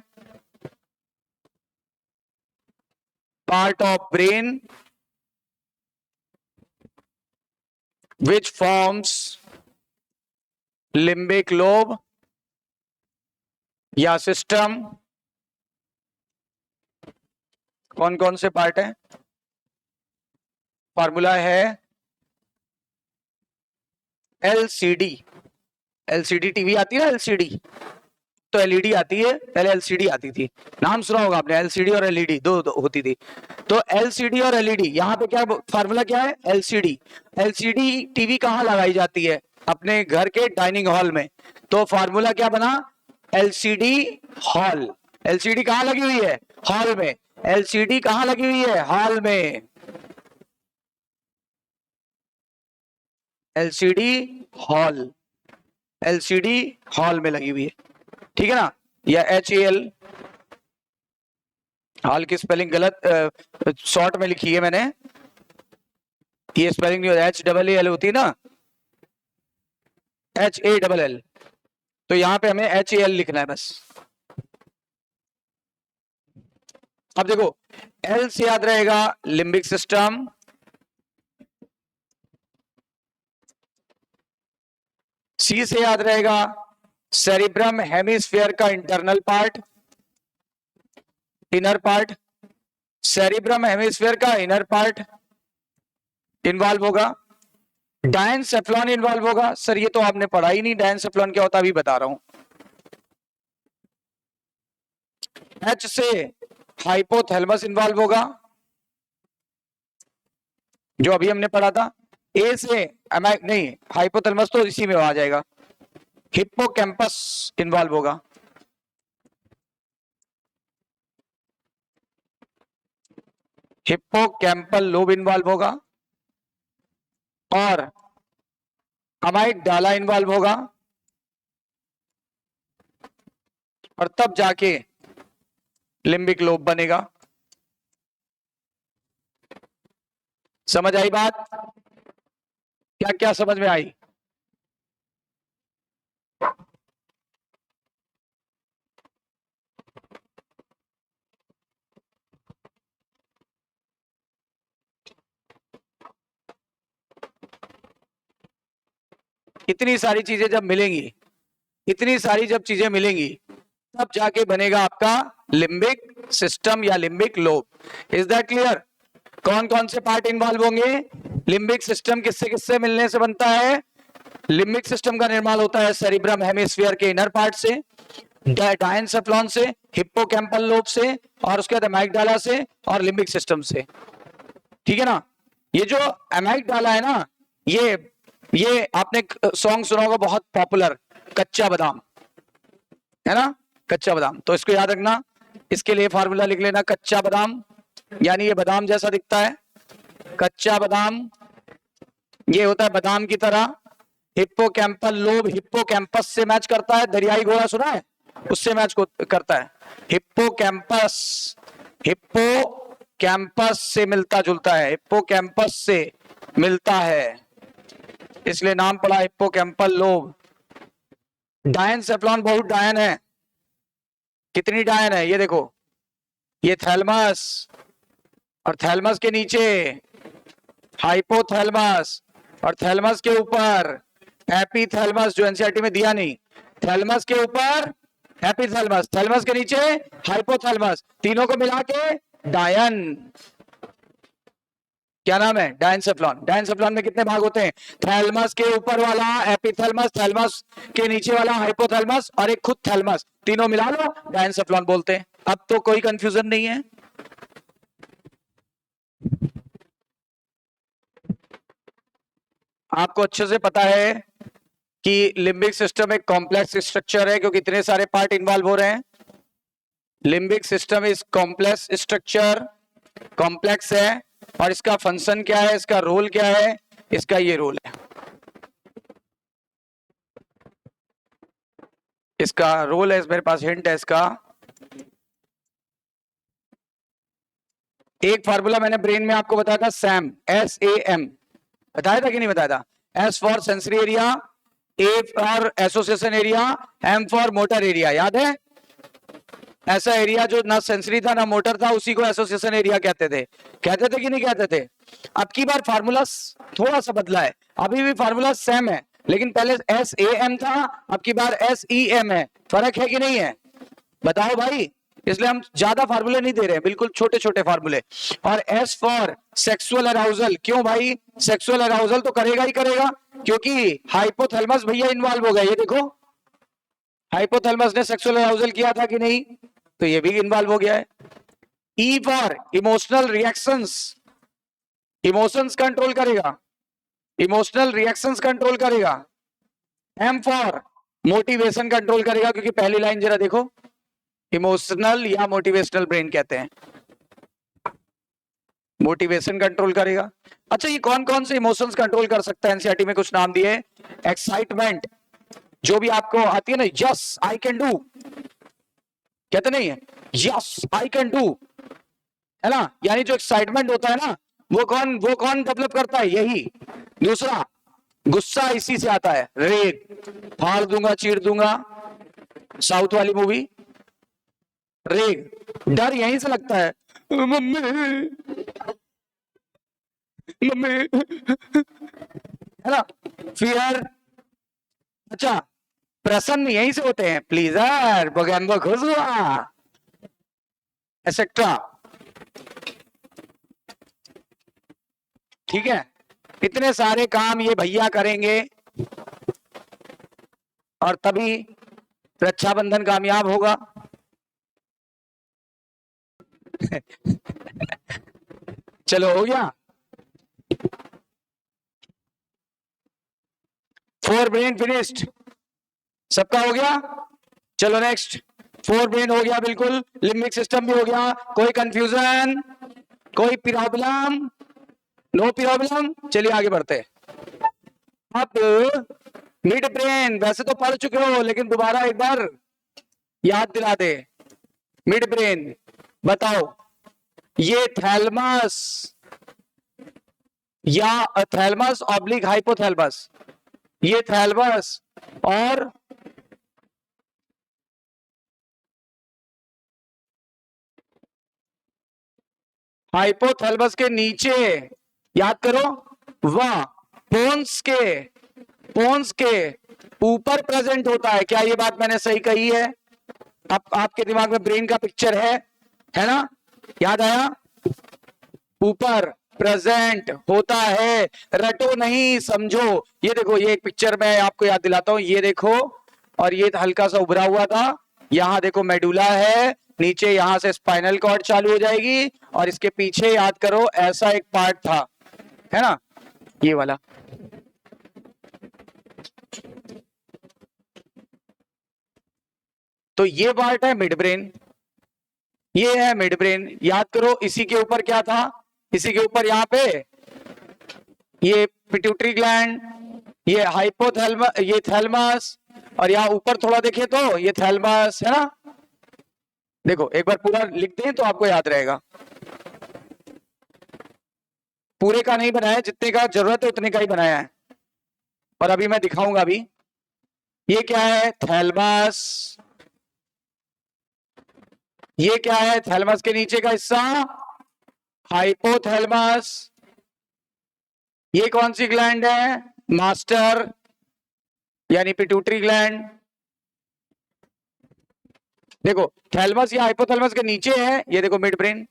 part of brain which forms limbic lobe या सिस्टम कौन कौन से पार्ट है? फार्मूला है एलसीडी। एलसीडी टीवी आती है ना, एलसीडी तो एलईडी आती है, पहले एलसीडी आती थी, नाम सुना होगा आपने, एलसीडी और एलईडी दो होती थी। तो एलसीडी और एलईडी, यहाँ पे क्या फार्मूला क्या है? एलसीडी। एलसीडी टीवी कहाँ लगाई जाती है? अपने घर के डाइनिंग हॉल में। तो फार्मूला क्या बना? LCD hall. एलसीडी कहाँ लगी हुई है? हॉल में। एलसीडी कहाँ लगी हुई है? हॉल में। एलसीडी हॉल, एलसीडी हॉल में लगी हुई है, ठीक है ना। या HAL, हॉल की स्पेलिंग गलत शॉर्ट में लिखी है मैंने, ये स्पेलिंग नहीं होता, HAAL होती है ना, HALL, तो यहां पे हमें HAL लिखना है बस। अब देखो, L से याद रहेगा लिम्बिक सिस्टम, C से याद रहेगा सेरिब्रम हेमिस्फीयर का internal part, inner part. Cerebrum hemisphere का इनर पार्ट इन्वॉल्व होगा। डायनसेफ्लॉन इन्वॉल्व होगा। सर ये तो आपने पढ़ा ही नहीं, डायनसेफ्लॉन क्या होता है अभी बता रहा हूं। H से हाइपोथैलेमस इन्वॉल्व होगा, जो अभी हमने पढ़ा था। A से नहीं, हाइपोथैलेमस तो इसी में आ जाएगा। हिप्पोकैम्पस इन्वॉल्व होगा। हिप्पोकैम्पल लोब इन्वॉल्व होगा और अमाइगडाला इन्वॉल्व होगा, और तब जाके लिम्बिक लोब बनेगा। समझ आई बात? क्या क्या समझ में आई? इतनी सारी चीजें जब मिलेंगी, इतनी सारी जब चीजें मिलेंगी, तब जाके बनेगा आपका लिम्बिक सिस्टम या limbic lobe. Is that clear? कौन कौन से पार्ट इन्वॉल्व होंगे? लिम्बिक सिस्टम किससे किससे मिलने से बनता है? लिम्बिक सिस्टम का निर्माण होता है सेरिब्रम हेमिस्फीयर के इनर पार्ट से, डायनसेफ्लॉन से, हिप्पोकैम्पल लोब से, और उसके बाद अमाइगडाला से और लिम्बिक सिस्टम से, ठीक है ना। ये जो अमाइगडाला है ना, ये आपने सॉन्ग सुना होगा बहुत पॉपुलर, कच्चा बादाम, है ना, कच्चा बादाम। तो इसको याद रखना, इसके लिए फार्मूला लिख लेना, कच्चा बादाम यानी ये बादाम जैसा दिखता है, कच्चा बादाम ये होता है बादाम की तरह। हिप्पोकैम्पल लोब हिप्पोकैम्पस से मैच करता है, दरियाई घोड़ा सुना है, उससे मैच करता है। हिप्पोकैम्पस, हिप्पोकैम्पस से मिलता जुलता है, हिप्पोकैम्पस से मिलता है, इसलिए नाम पड़ा हिप्पोकैम्पल लोब। डायनसेफ्लॉन बहुत डायन है। कितनी डायन है ये देखो, ये थैलमस, और थैलमस के नीचे हाइपोथैलमस, और थैलमस के ऊपर एपिथैलमस, जो एनसीईआरटी में दिया नहीं। थैलमस के ऊपर एपिथैलमस, थैलमस के नीचे हाइपोथैलमस, तीनों को मिला के डायन, क्या नाम है? डायनसेफ्लॉन। डायनसेफ्लॉन में कितने भाग होते हैं? थैलमस के ऊपर वाला एपिथैलमस, थैलमस के नीचे वाला हाइपोथैलमस, और एक खुद थैलमस, तीनों मिला लो डायनसेफ्लॉन बोलते हैं। अब तो कोई कंफ्यूजन नहीं है। आपको अच्छे से पता है कि लिम्बिक सिस्टम एक कॉम्प्लेक्स स्ट्रक्चर है, क्योंकि इतने सारे पार्ट इन्वॉल्व हो रहे हैं। Limbic system is complex structure, complex है, और इसका फंक्शन क्या है, इसका रोल क्या है? इसका ये रोल है, इसका रोल है, मेरे पास हिंट है इसका। एक फार्मूला मैंने ब्रेन में आपको बताया था, सैम, SAM, बताया था कि नहीं बताया था? S for sensory area, A for association area, M for motor area, याद है? ऐसा एरिया जो ना सेंसरी था ना मोटर था, उसी को एसोसिएशन एरिया कहते थे कि नहीं कहते थे? अब की बार फार्मूला थोड़ा सा बदला है, अभी भी फार्मूला सेम है, लेकिन पहले SAM था, अब की बार SEM है। फर्क है कि नहीं है? बताओ भाई, इसलिए हम ज्यादा फार्मूले नहीं दे रहे हैं, बिल्कुल छोटे छोटे फार्मूले। और एस फॉर सेक्सुअल अराउजल, क्यों भाई? सेक्सुअल अराउजल तो करेगा ही करेगा, क्योंकि हाइपोथैलेमस भैया इन्वॉल्व हो गया। ये देखो, हाइपोथैलेमस ने सेक्सुअल अराउजल किया था कि नहीं, तो ये भी इन्वॉल्व हो गया है। E for emotional reactions, emotions control करेगा, इमोशनल रिएक्शंस कंट्रोल करेगा। एम फॉर मोटिवेशन कंट्रोल करेगा, क्योंकि पहली लाइन जरा देखो, इमोशनल या मोटिवेशनल ब्रेन कहते हैं, मोटिवेशन कंट्रोल करेगा। अच्छा, ये कौन कौन से इमोशंस कंट्रोल कर सकता है? एनसीईआरटी में कुछ नाम दिए, एक्साइटमेंट, जो भी आपको आती है ना, यस आई कैन डू, कहते नहीं है, यस आई कैन डू, है ना, यानी जो एक्साइटमेंट होता है ना, वो कौन डेवलप करता है? यही। दूसरा, गुस्सा इसी से आता है, रेग, फाड़ दूंगा चीर दूंगा, साउथ वाली मूवी रेग। डर यहीं से लगता है, मम्मी मम्मी, है ना, फियर। अच्छा, प्रसन्न यहीं से होते हैं, प्लीजर बगैम्बो खुश हुआ, एक्सेट्रा। ठीक है, इतने सारे काम ये भैया करेंगे और तभी रक्षाबंधन कामयाब होगा। चलो हो गया, फोर ब्रेन फिनिश्ड, सबका हो गया। चलो नेक्स्ट, फोर ब्रेन हो गया बिल्कुल, लिम्बिक सिस्टम भी हो गया। कोई कंफ्यूजन, कोई प्रॉब्लम? नो प्रॉब्लम, चलिए आगे बढ़ते। अब मिड ब्रेन वैसे तो पढ़ चुके हो, लेकिन दोबारा एक बार याद दिला दे। मिड ब्रेन बताओ, ये थैलमस या थैलमस ऑब्लिक हाइपोथैलमस, ये थैलमस और हाइपोथैलमस के नीचे, याद करो, वह पोन्स के ऊपर प्रेजेंट होता है। क्या ये बात मैंने सही कही है? अब आपके दिमाग में ब्रेन का पिक्चर है ना, याद आया? ऊपर प्रेजेंट होता है, रटो नहीं समझो। ये देखो, ये एक पिक्चर मैं आपको याद दिलाता हूं, ये देखो, और ये हल्का सा उभरा हुआ था, यहां देखो मेडुला है, नीचे यहां से स्पाइनल कॉर्ड चालू हो जाएगी, और इसके पीछे याद करो ऐसा एक पार्ट था, है ना, ये वाला। तो ये पार्ट है मिड ब्रेन, ये है मिड ब्रेन, याद करो। इसी के ऊपर क्या था? इसी के ऊपर यहाँ पे ये पिट्यूटरी ग्लैंड, ये हाइपोथैलेमस, ये थैलेमस, और यहाँ ऊपर थोड़ा देखे तो ये थैलेमस, है ना। देखो एक बार पूरा लिख दें तो आपको याद रहेगा। पूरे का नहीं बनाया, जितने का जरूरत है उतने का ही बनाया है, और अभी मैं दिखाऊंगा अभी। ये क्या है? थैलेमस। ये क्या है? थैलेमस के नीचे का हिस्सा हाइपोथैलेमस। ये कौन सी ग्लैंड है? मास्टर यानी पिट्यूटरी ग्लैंड। देखो थैलेमस या हाइपोथैलेमस के नीचे है, ये देखो मिड ब्रेन,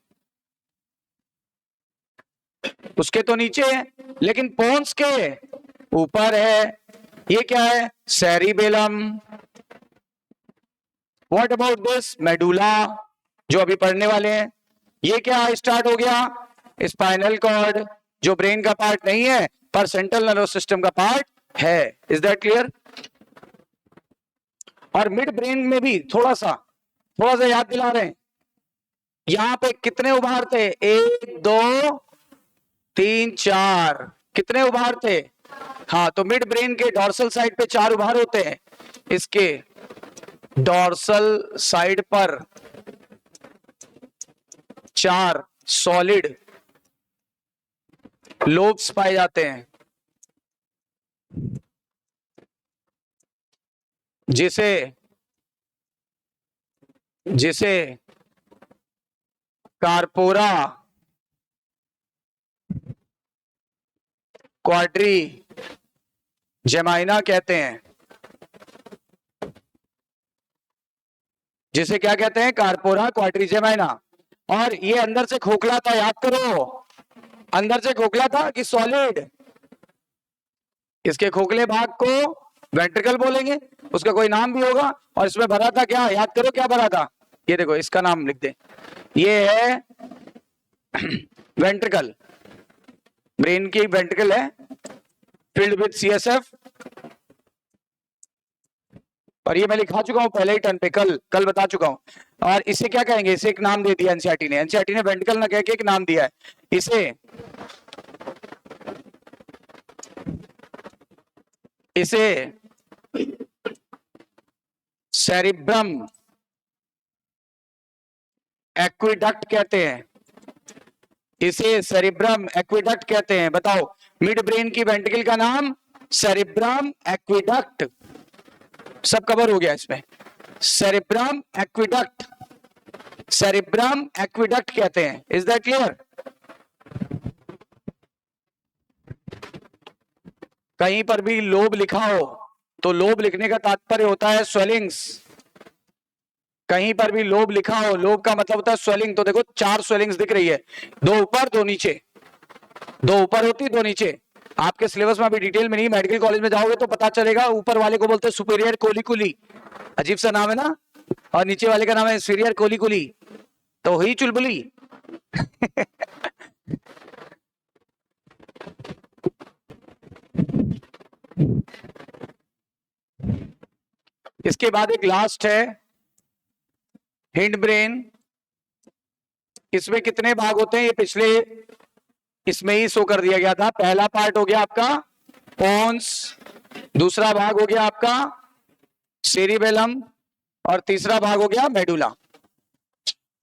उसके तो नीचे है, लेकिन पोन्स के ऊपर है। ये क्या है? Cerebellum. What about this? Medulla, जो अभी पढ़ने वाले हैं। ये क्या स्टार्ट हो गया? स्पाइनल कॉर्ड, जो ब्रेन का पार्ट नहीं है पर सेंट्रल नर्वस सिस्टम का पार्ट है। Is that clear? और मिड ब्रेन में भी थोड़ा सा याद दिला रहे हैं, यहां पे कितने उभार थे? 1 2 3 4, कितने उभार थे? हाँ, तो मिड ब्रेन के डॉर्सल साइड पे 4 उभार होते हैं, इसके डॉर्सल साइड पर 4 सॉलिड लोब्स पाए जाते हैं, जिसे कार्पोरा क्वाड्री जेमाइना कहते हैं। जिसे क्या कहते हैं, कार्पोरा क्वाड्रिजेमाइना। और ये अंदर से खोखला था, याद करो, अंदर से खोखला था कि सॉलिड। इसके खोखले भाग को वेंट्रिकल बोलेंगे, उसका कोई नाम भी होगा। और इसमें भरा था क्या, याद करो क्या भरा था, ये देखो इसका नाम लिख दे, ये है वेंट्रिकल। ब्रेन की वेंट्रिकल है, फिल्ड विद सीएसएफ। और ये मैं लिखा चुका हूं पहले ही टर्न पे, कल कल बता चुका हूं। और इसे क्या कहेंगे, इसे एक नाम दे दिया एनसीईआरटी ने। एनसीईआरटी ने वेंट्रिकल ना कह के एक नाम दिया है इसे, इसे सेरिब्रम एक्विडक्ट कहते हैं, इसे सेरिब्रम एक्विडक्ट कहते हैं। बताओ, मिड ब्रेन की वेंट्रिकल का नाम सेरिब्रम एक्विडक्ट। सब कवर हो गया इसमें, सेरिब्रम एक्विडक्ट, सेरिब्रम एक्विडक्ट कहते हैं। Is that clear? कहीं पर भी लोब लिखा हो तो लोब लिखने का तात्पर्य होता है स्वेलिंग्स। कहीं पर भी लोब लिखा हो, लोब का मतलब होता है स्वेलिंग। तो देखो 4 स्वेलिंग्स दिख रही है, 2 ऊपर 2 नीचे, 2 ऊपर होती 2 नीचे। आपके सिलेबस में अभी डिटेल में नहीं, मेडिकल कॉलेज में जाओगे तो पता चलेगा। ऊपर वाले को बोलते हैं सुपीरियर कोलिकुली, अजीब सा नाम है ना। और नीचे वाले का नाम है इंफीरियर कोलिकुली, तो हुई चुलबुली। इसके बाद एक लास्ट है हिंड ब्रेन। इसमें कितने भाग होते हैं, ये पिछले इसमें ही शो कर दिया गया था। पहला पार्ट हो गया आपका पोन्स, दूसरा भाग हो गया आपका सेरिबेलम, और तीसरा भाग हो गया मेडुला।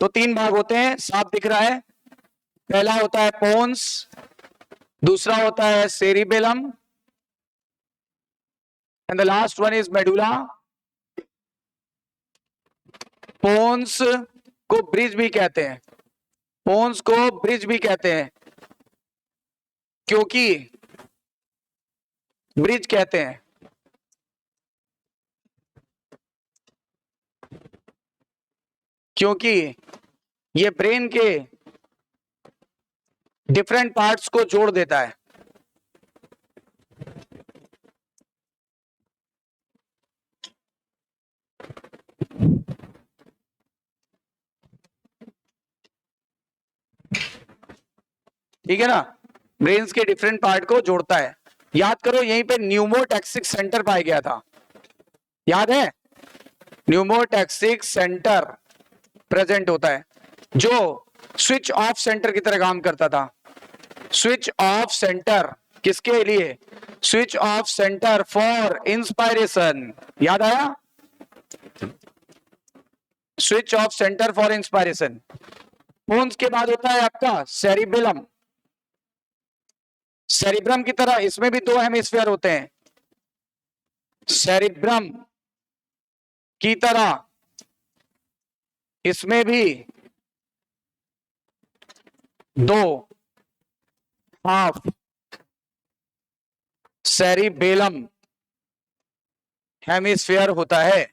तो 3 भाग होते हैं, साफ दिख रहा है। पहला होता है पोन्स, दूसरा होता है cerebellum, and the last one is medulla. Pons को ब्रिज भी कहते हैं, पोन्स को ब्रिज भी कहते हैं, क्योंकि ब्रिज कहते हैं क्योंकि ये ब्रेन के डिफरेंट पार्ट्स को जोड़ देता है। ठीक है ना, ब्रेन्स के डिफरेंट पार्ट को जोड़ता है। याद करो, यहीं पे न्यूमोटैक्सिक सेंटर पाया गया था, याद है? न्यूमोटैक्सिक सेंटर प्रेजेंट होता है, जो स्विच ऑफ सेंटर की तरह काम करता था। स्विच ऑफ सेंटर किसके लिए? Switch off centre for inspiration, याद आया? Switch off centre for inspiration. Pons के बाद होता है आपका सेरिबेलम। सेरिब्रम की तरह इसमें भी 2 हेमिस्फीयर होते हैं, सेरिब्रम की तरह इसमें भी 2 हाफ सेरिबेलम हेमिस्फीयर होता है।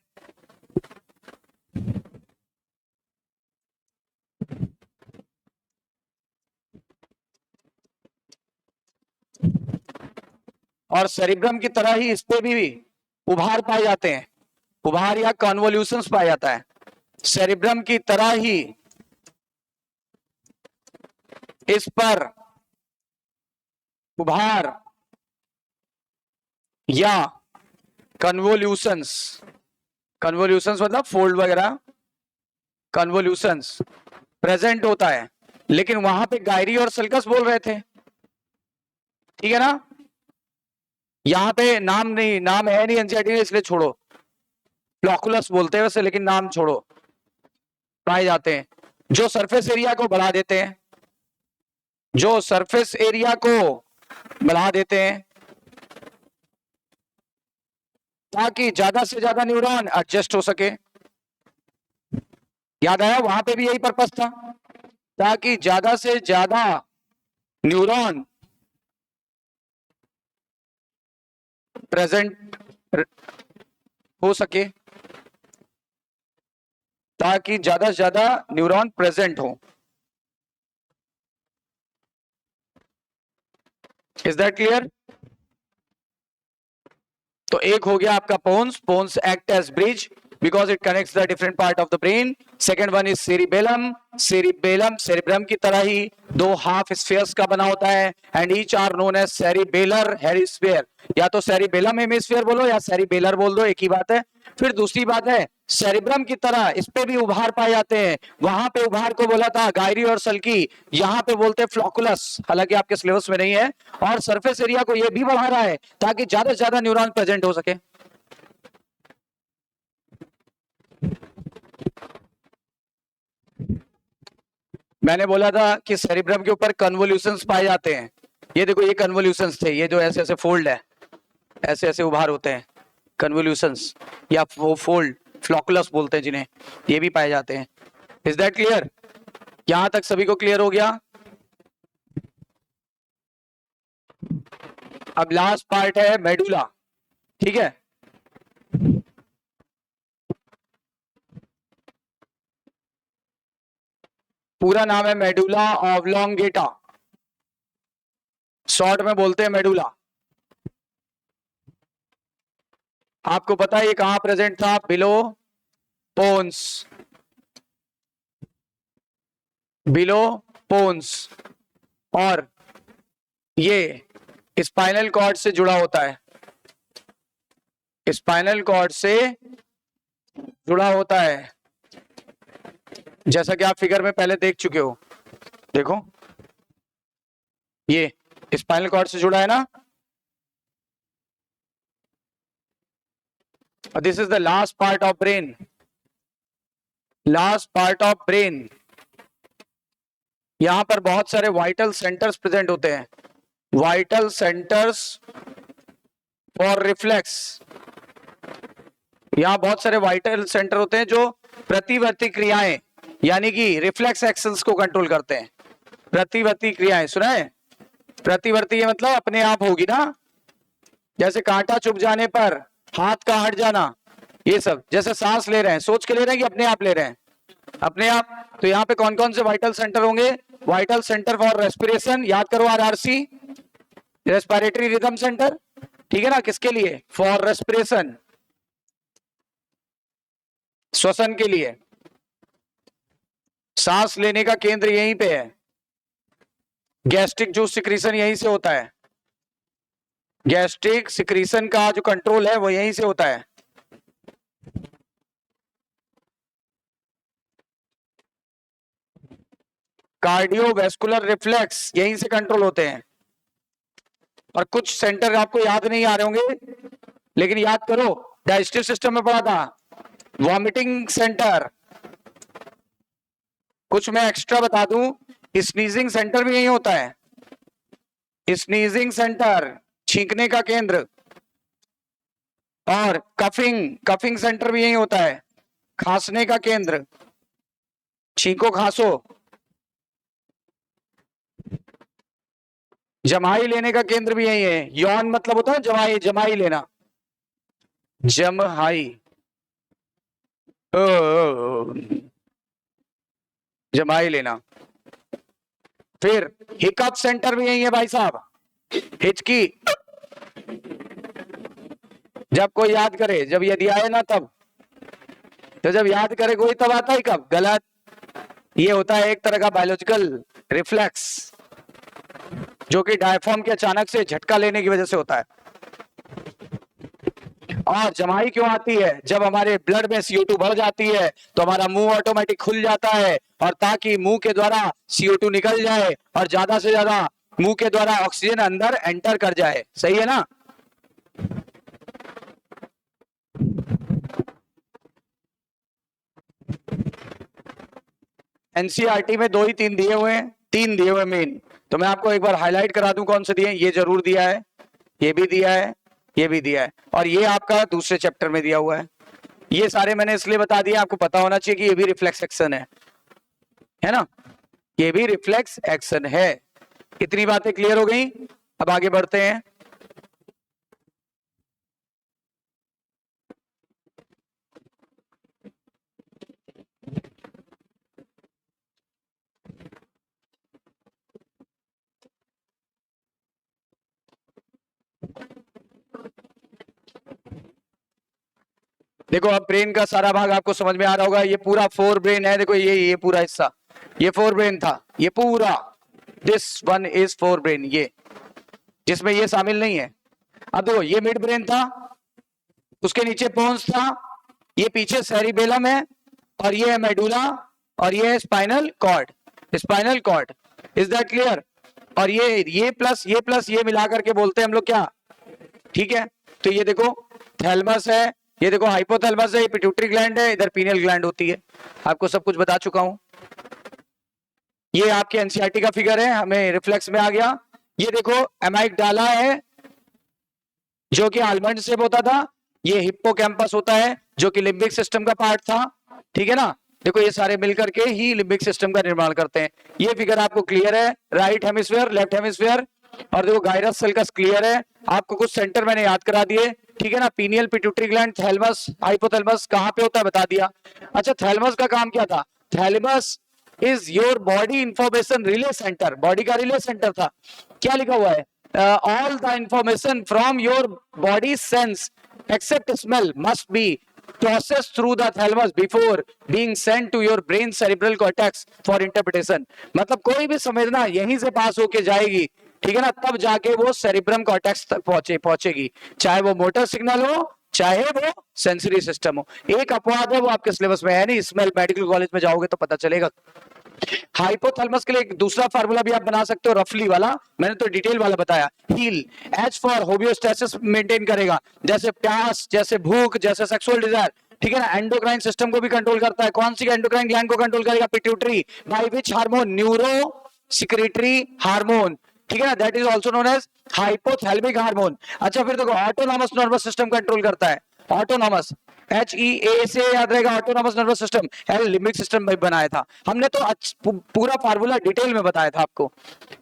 और सेरिब्रम की तरह ही इस पे भी उभार पाए जाते हैं, उभार या कन्वोल्यूशंस पाया जाता है। सेरिब्रम की तरह ही इस पर उभार या कन्वोल्यूशंस, कन्वोल्यूशंस मतलब फोल्ड वगैरह, कन्वोल्यूशंस प्रेजेंट होता है। लेकिन वहां पे गायरी और सल्कस बोल रहे थे, ठीक है ना? यहां पे नाम नहीं, नाम है नहीं एनसीईआरटी ने, इसलिए छोड़ो। फ्लॉकुलस बोलते हैं वैसे, लेकिन नाम छोड़ो। पाए जाते हैं जो सरफेस एरिया को बढ़ा देते हैं, जो सरफेस एरिया को बढ़ा देते हैं ताकि ज्यादा से ज्यादा न्यूरॉन एडजस्ट हो सके। याद आया, वहां पे भी यही पर्पस था, ताकि ज्यादा से ज्यादा न्यूरॉन प्रेजेंट हो सके। ताकि ज्यादा से ज्यादा न्यूरॉन प्रेजेंट हो। Is that clear? तो एक हो गया आपका pons. Pons act as bridge because it connects the different part of the brain. Second one is cerebellum. Cerebellum cerebrum की तरह ही दो half spheres का बना होता है and each are known as cerebellar hemisphere. या तो cerebellum hemisphere बोलो या cerebellar बोल दो, एक ही बात है। फिर दूसरी बात है सेरिब्रम की तरह इस पे भी उभार पाए जाते हैं। वहां पे उभार को बोला था गायरी और सल्की, यहाँ पे बोलते हैं फ्लोकुलस, हालांकि आपके सिलेबस में नहीं है। और सरफेस एरिया को ये भी बढ़ा रहा है ताकि ज्यादा से ज्यादा न्यूरॉन प्रेजेंट हो सके। मैंने बोला था कि सेरिब्रम के ऊपर कन्वोल्यूशंस पाए जाते हैं। ये देखो, ये कन्वोल्यूशंस थे, ये जो ऐसे ऐसे फोल्ड है, ऐसे ऐसे उभार होते हैं, कन्वोल्यूशंस या वो फोल्ड फ्लोकुलस बोलते हैं जिन्हें, ये भी पाए जाते हैं। Is that clear? यहां तक सभी को क्लियर हो गया? अब लास्ट पार्ट है मेडुला, ठीक है। पूरा नाम है मेडुला ऑब्लोंगेटा, शॉर्ट में बोलते हैं मेडुला। आपको पता है ये कहां प्रेजेंट था? Below pons, below pons. और ये स्पाइनल कॉर्ड से जुड़ा होता है, स्पाइनल कॉर्ड से जुड़ा होता है, जैसा कि आप फिगर में पहले देख चुके हो। देखो ये स्पाइनल कॉर्ड से जुड़ा है ना। This is the last part of brain, last part of brain. यहां पर बहुत सारे वाइटल सेंटर्स प्रेजेंट होते हैं, वाइटल सेंटर्स फॉर रिफ्लेक्स। यहां बहुत सारे वाइटल सेंटर होते हैं जो प्रतिवर्ती क्रियाएं यानी कि रिफ्लेक्स एक्शंस को कंट्रोल करते हैं। प्रतिवर्ती क्रियाएं सुना है? प्रतिवर्ती ये मतलब अपने आप होगी ना, जैसे कांटा चुभ जाने पर हाथ का हट जाना, ये सब। जैसे सांस ले रहे हैं, सोच के ले रहे हैं कि अपने आप ले रहे हैं? अपने आप। तो यहाँ पे कौन कौन से वाइटल सेंटर होंगे? वाइटल सेंटर फॉर रेस्पिरेशन, याद करो आरआरसी, रेस्पिरेटरी रिदम सेंटर, ठीक है ना। किसके लिए? फॉर रेस्पिरेशन, श्वसन के लिए। सांस लेने का केंद्र यहीं पे है। गैस्ट्रिक जूस सिक्रीशन यहीं से होता है, गैस्ट्रिक सिक्रीशन का जो कंट्रोल है वो यहीं से होता है। कार्डियोवैस्कुलर रिफ्लेक्स यहीं से कंट्रोल होते हैं। और कुछ सेंटर आपको याद नहीं आ रहे होंगे, लेकिन याद करो, डाइजेस्टिव सिस्टम में पढ़ा था, वॉमिटिंग सेंटर। कुछ मैं एक्स्ट्रा बता दूं, स्नीजिंग सेंटर भी यही होता है, स्नीजिंग सेंटर, छींकने का केंद्र। और कफिंग, कफिंग सेंटर भी यही होता है, खांसने का केंद्र, छींको खांसो। जमाई लेने का केंद्र भी यही है, यौन मतलब होता है जमाई, जमाई लेना, जमहाई, जमाई लेना। फिर हिकअप सेंटर भी यही है भाई साहब, हिचकी। जब कोई याद करे, जब यदि आए ना तब, तो जब याद करे कोई तब आता है कब? गलत। ये होता है एक तरह का बायोलॉजिकल रिफ्लेक्स जो कि डायफ्राम के अचानक से झटका लेने की वजह से होता है। और जमाई क्यों आती है? जब हमारे ब्लड में CO2 बढ़ जाती है तो हमारा मुंह ऑटोमेटिक खुल जाता है, और ताकि मुंह के द्वारा CO2 निकल जाए और ज्यादा से ज्यादा मुंह के द्वारा ऑक्सीजन अंदर एंटर कर जाए। सही है ना? एनसीईआरटी में 2 ही 3 दिए हुए हैं, 3 दिए हुए मेन। तो मैं आपको एक बार हाईलाइट करा दूं कौन से दिए। ये जरूर दिया है, ये भी दिया है, ये भी दिया है, और ये आपका दूसरे चैप्टर में दिया हुआ है। ये सारे मैंने इसलिए बता दिया, आपको पता होना चाहिए कि ये भी रिफ्लेक्स एक्शन है ना, ये भी रिफ्लेक्स एक्शन है। इतनी बातें क्लियर हो गई? अब आगे बढ़ते हैं। देखो अब ब्रेन का सारा भाग आपको समझ में आ रहा होगा। ये पूरा फोर ब्रेन है, देखो ये पूरा हिस्सा, ये फोर ब्रेन था, ये पूरा, this one is fore brain, ये जिसमें ये शामिल नहीं है। अब देखो ये मिड ब्रेन था, उसके नीचे पोन्स था, ये पीछे सेरिबेलम है, और ये है मेडुला, और ये है spinal cord, spinal cord. Is that clear? और ये प्लस ये मिला करके बोलते हैं हम लोग क्या, ठीक है। तो ये देखो थैलमस है, ये देखो हाइपोथैलेमस है, ये पिट्यूटरी ग्लैंड है, इधर पीनियल ग्लैंड होती है। आपको सब कुछ बता चुका हूं। ये आपके एनसीईआरटी का फिगर है, हमें रिफ्लेक्स में आ गया। ये देखो एमाइगडाला है जो कि आलमंड शेप होता था, ये हिप्पोकैम्पस होता है जो कि लिम्बिक सिस्टम का पार्ट था, ठीक है ना। देखो ये सारे मिलकर के ही लिम्बिक सिस्टम का निर्माण करते हैं। ये फिगर आपको क्लियर है, राइट हेमिस्फीयर, लेफ्ट हेमिस्फीयर। और देखो गायरस सेल्कस क्लियर है, आपको कुछ सेंटर मैंने याद करा दिए, ठीक है ना। Pineal, pituitary gland, thalamus, hypothalamus कहां पे होता है बता दिया। अच्छा थैलेमस का काम क्या था? Thalamus is your body information relay centre, body का रिले सेंटर था। क्या लिखा हुआ है? all the information from your body sense except smell must be processed through the thalamus before being sent to your brain cerebral cortex for interpretation। मतलब कोई भी संवेदना यहीं से पास होके जाएगी, ठीक है ना, तब जाके वो सेरिब्रम कॉर्टेक्स तक पहुंचेगी, चाहे वो मोटर सिग्नल हो, चाहे वो सेंसरी सिस्टम हो। एक अपवाद है, वो आपके सिलेबस में है नहीं, इसमें मेडिकल कॉलेज में जाओगे तो पता चलेगा। हाइपोथैलेमस के लिए एक दूसरा फार्मूला भी आप बना सकते हो, रफली वाला, मैंने तो डिटेल वाला बताया। HEAL, H for homeostasis maintain करेगा, जैसे प्यास, जैसे भूख, जैसे सेक्सुअल डिजायर, ठीक है ना। एंडोक्राइन सिस्टम को भी कंट्रोल करता है। कौन सी एंडोक्राइन ग्लैंड को कंट्रोल करेगा? Pituitary, by which hormone? Neurosecretory hormone, ठीक है ना, that is also known as hypothalamic hormone. अच्छा फिर देखो ऑटोनॉमस नर्वस सिस्टम कंट्रोल करता है, ऑटोनॉमस, HEA से याद रहेगा, autonomous nervous system. Limbic system में बनाया था हमने, तो पूरा फार्मूला डिटेल में बताया था आपको,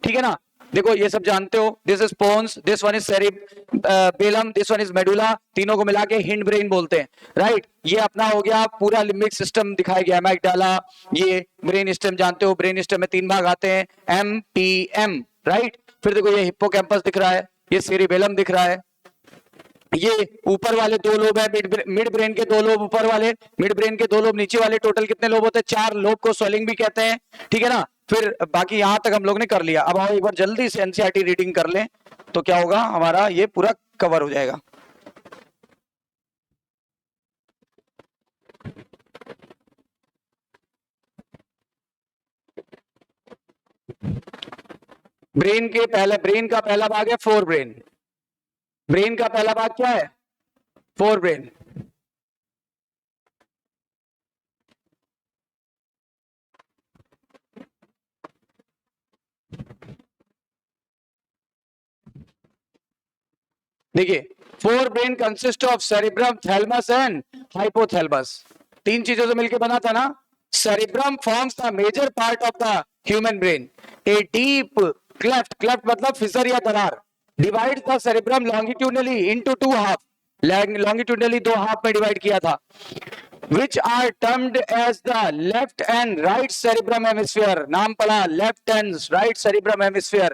ठीक है ना। देखो ये सब जानते हो, this is pons, this one is cerebellum, this one is medulla, तीनों को मिला के हिंड ब्रेन बोलते हैं, राइट। ये अपना हो गया पूरा लिम्बिक सिस्टम दिखाया गया, एमाइगडाला। ये ब्रेन स्टेम जानते हो, ब्रेन स्टेम में 3 भाग आते हैं, MPM, राइट। फिर देखो ये हिप्पोकैम्पस दिख रहा है, ये सेरिबेलम दिख रहा है, ये ऊपर वाले 2 लोब है, मिड ब्रेन के 2 लोब ऊपर वाले, मिड ब्रेन के 2 लोब नीचे वाले, टोटल कितने लोब होते हैं? 4 लोब को स्वेलिंग भी कहते हैं, ठीक है ना। फिर बाकी यहां तक हम लोग ने कर लिया। अब आओ एक बार जल्दी से एनसीईआरटी रीडिंग कर लें, तो क्या होगा, हमारा ये पूरा कवर हो जाएगा। ब्रेन का पहला भाग है फोर ब्रेन। ब्रेन का पहला भाग क्या है? Fore brain. देखिए fore brain consist of cerebrum, thalamus and hypothalamus. 3 चीजों से मिलकर बना था ना। Cerebrum forms the major part of the human brain. A deep cleft, cleft मतलब फिसर या दरार, divide the cerebrum longitudinally into 2 half, longitudinally 2 half में डिवाइड किया था, which are termed as the left and right cerebrum hemisphere। नाम पढ़ा, left and right cerebrum hemisphere।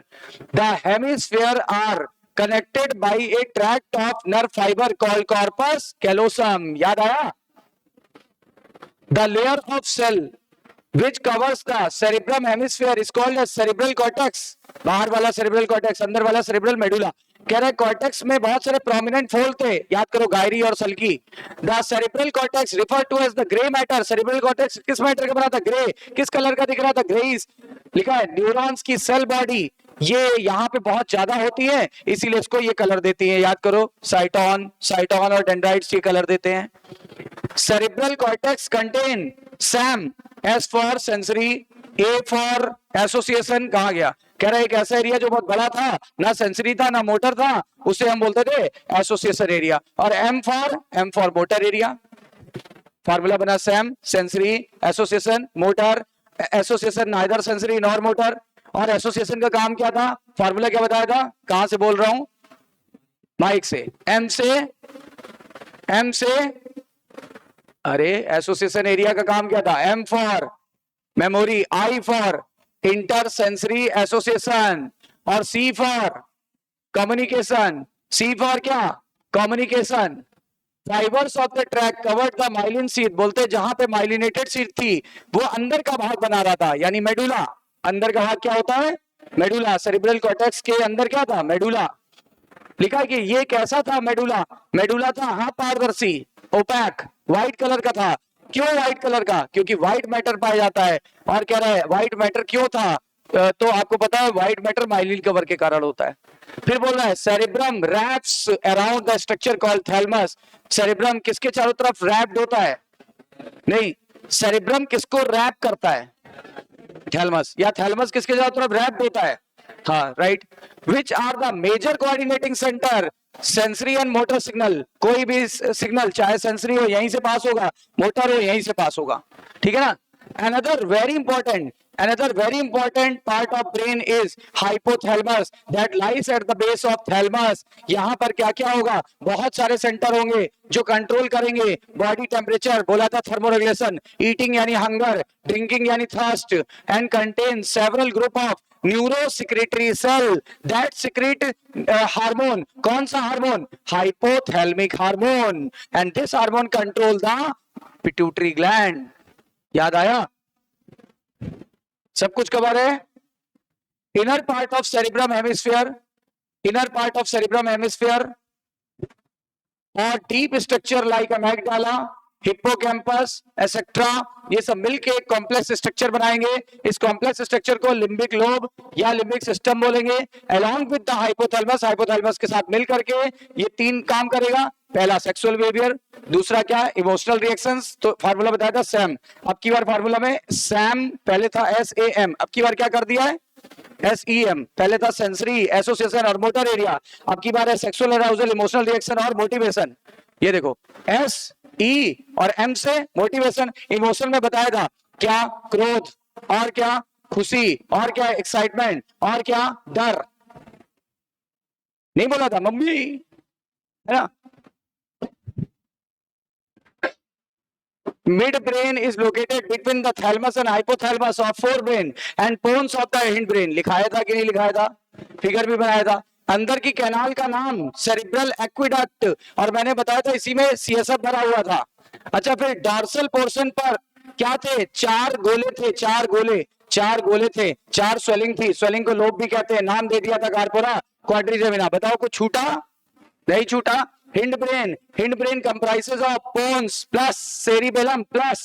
The hemisphere are connected by a tract of nerve fiber called corpus callosum। याद आया? The layer of cell which covers the cerebrum hemisphere is called as cerebral cortex। बाहर वाला cerebral cortex, अंदर वाला cerebral medulla। कह रहे cortex में बहुत सारे प्रोमिनेंट फोल्ड थे, याद करो गायरी और sulci. The cerebral cortex refer to as the grey matter. Cerebral cortex किस मैटर का बना था? ग्रे। किस कलर का दिख रहा था? ग्रेइश। लिखा है न्यूरॉन्स की सेल बॉडी ये यहाँ पे बहुत ज्यादा होती है, इसीलिए इसको ये कलर देती है, याद करो साइटोन, साइटोन और डेंड्राइट्स ये कलर देते हैं। Cerebral cortex contain Sam, S for sensory, A for association. कहा गया? कह रहा है एक ऐसा एरिया जो बहुत बड़ा था, ना सेंसरी था ना मोटर था, उसे हम बोलते थे एसोसिएशन एरिया। और M for motor area. Formula बना SAM, sensory, association, motor. Association neither sensory nor motor. और एसोसिएशन का काम क्या था? फार्मूला क्या बताया था? कहां से बोल रहा हूं? माइक से। एम से अरे एसोसिएशन एरिया का काम क्या था? M for memory, I for inter sensory association, और C for communication. C for क्या? Communication. Fibres of the track covered the myelin sheath, बोलते जहां पे माइलिनेटेड शीथ थी वो अंदर का भाग बना रहा था, यानी मेडुला। अंदर का भाग क्या होता है? मेडुला। सेरिब्रल कॉर्टेक्स के अंदर क्या था? मेडुला। लिखा है कि ये कैसा था मेडुला? मेडुला था हाँ पारदर्शी, ओपैक, व्हाइट कलर का था। क्यों व्हाइट कलर का? क्योंकि व्हाइट मैटर पाया जाता है। और कह रहा है व्हाइट मैटर क्यों था? तो आपको पता है व्हाइट मैटर माइलिन कवर के कारण होता है। फिर बोल रहा है cerebrum wraps around the structure called thalamus. Cerebrum किसके चारों तरफ रैप्ड होता है? नहीं, सेरिब्रम किसको रैप करता है? थैलमस। या थैलमस किसके चारों तरफ रैप्ड होता है? हाँ right. Which are the major coordinating centre? Sensory and motor signal. कोई भी सिग्नल चाहे सेंसरी हो यहीं से पास होगा, मोटर हो यहीं से पास होगा, ठीक है ना। another very important another very important part of brain is hypothalamus that lies at the base of thalamus। यहां पर क्या क्या होगा? बहुत सारे सेंटर होंगे जो कंट्रोल करेंगे बॉडी टेम्परेचर, बोला था थर्मोरेगुलेशन, ईटिंग यानी हंगर, ड्रिंकिंग यानी thirst, and contain several group of neurosecretory cell that secrete hormone. कौन सा hormone? Hypothalamic hormone. And this hormone control the pituitary gland. याद आया? सब कुछ कवर है। Inner part of cerebrum hemisphere, inner part of cerebrum hemisphere और deep structure like amygdala, hippocampus etcetera, ये सब मिलके एक कॉम्प्लेक्स स्ट्रक्चर बनाएंगे। इस कॉम्प्लेक्स स्ट्रक्चर को लिम्बिक लोब या लिम्बिक सिस्टम बोलेंगे। Along with the hypothalamus, hypothalamus के साथ मिल करके ये तीन काम करेगा। पहला सेक्सुअल बिहेवियर, दूसरा क्या? Emotional reactions. तो फार्मूला बताया था सैम, अब की बार फार्मूला में सैम पहले था SAM, अब की बार क्या कर दिया है? SEM। पहले था सेंसरी एसोसिएशन और मोटर एरिया, अब की बार है सेक्सुअल अराउजल, इमोशनल रिएक्शन और मोटिवेशन। ये देखो SE और M से मोटिवेशन। इमोशन में बताया था क्या? क्रोध, और क्या? खुशी, और क्या? एक्साइटमेंट, और क्या? डर। नहीं बोला था मम्मी, है ना। Midbrain is located between the thalamus and hypothalamus of forebrain and pons of the hindbrain। लिखाया था कि नहीं लिखाया था? फिगर भी बनाया था। अंदर की कैनाल का नाम सेरिब्रल एक्विडक्ट, और मैंने बताया था इसी में CSF भरा हुआ था। अच्छा, फिर डार्सल पोर्शन पर क्या थे? चार गोले थे, चार गोले, चार गोले थे, चार स्वेलिंग थी। स्वेलिंग को लोब भी कहते हैं। नाम दे दिया था कार्पोरा क्वाड्रिजेमिना। बताओ कुछ छूटा? नहीं छूटा। Hindbrain, hindbrain comprises of pons plus cerebellum plus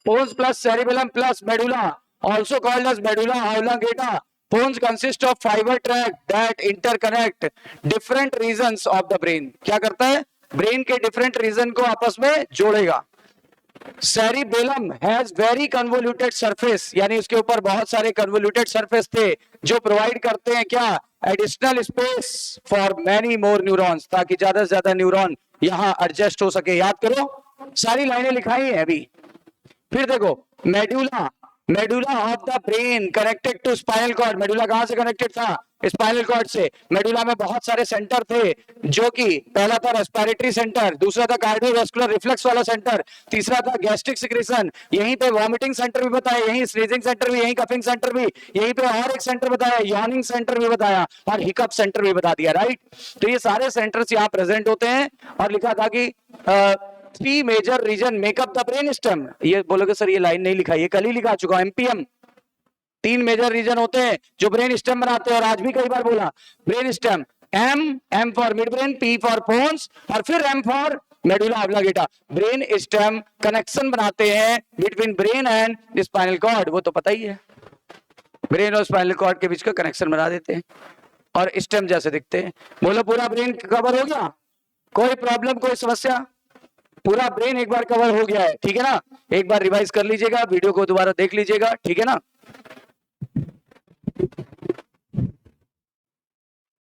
pons plus cerebellum plus medulla, also called as medulla oblongata। Bones consist of fiber tract that interconnect different regions of the brain। क्या करता है? Brain के different reason को आपस में जोड़ेगा। Cerebellum has very convoluted surface, यानी उसके ऊपर बहुत सारे कन्वोल्यूटेड सरफेस थे जो प्रोवाइड करते हैं क्या? Additional space for many more neurons, ताकि ज्यादा से ज्यादा न्यूरॉन यहां एडजस्ट हो सके। याद करो, सारी लाइनें लिखाई है अभी। फिर देखो medulla, medulla of the brain connected to spinal cord. Medulla कहां से कनेक्टेड था? स्पाइनल कॉर्ड से। मेडुला में बहुत सारे सेंटर थे, जो कि पहला था रेस्पिरेटरी सेंटर, दूसरा था कार्डियोवास्कुलर रिफ्लेक्स वाला सेंटर, तीसरा था गैस्ट्रिक सिक्रेशन, यहीं पे वॉमिटिंग सेंटर भी बताया, यहीं स्नीजिंग सेंटर भी, यहीं कफिंग सेंटर भी, यहीं पे और एक सेंटर बताया, यॉर्निंग सेंटर भी बताया, और हिकअप सेंटर भी बता दिया। राइट, तो ये सारे सेंटर्स यहाँ प्रेजेंट होते हैं। और लिखा था कि three major region make up the brain stem. ये बोलोगे सर ये लाइन नहीं लिखा, ये कल ही लिखा चुका MPM। तीन मेजर रीजन होते हैं जो ब्रेन स्टेम बनाते हैं, और आज भी कई बार बोला brain stem. M for mid brain, P for pons, और फिर M for medulla oblongata. Brain stem connection बनाते हैं between brain and spinal cord, वो तो पता ही है। ब्रेन और स्पाइनल कॉर्ड के बीच का कनेक्शन बना देते हैं और स्टेम जैसे दिखते हैं। बोलो पूरा ब्रेन कवर हो गया? कोई प्रॉब्लम, कोई समस्या? पूरा ब्रेन एक बार कवर हो गया है, ठीक है ना। एक बार रिवाइज कर लीजिएगा, वीडियो को दोबारा देख लीजिएगा, ठीक है ना।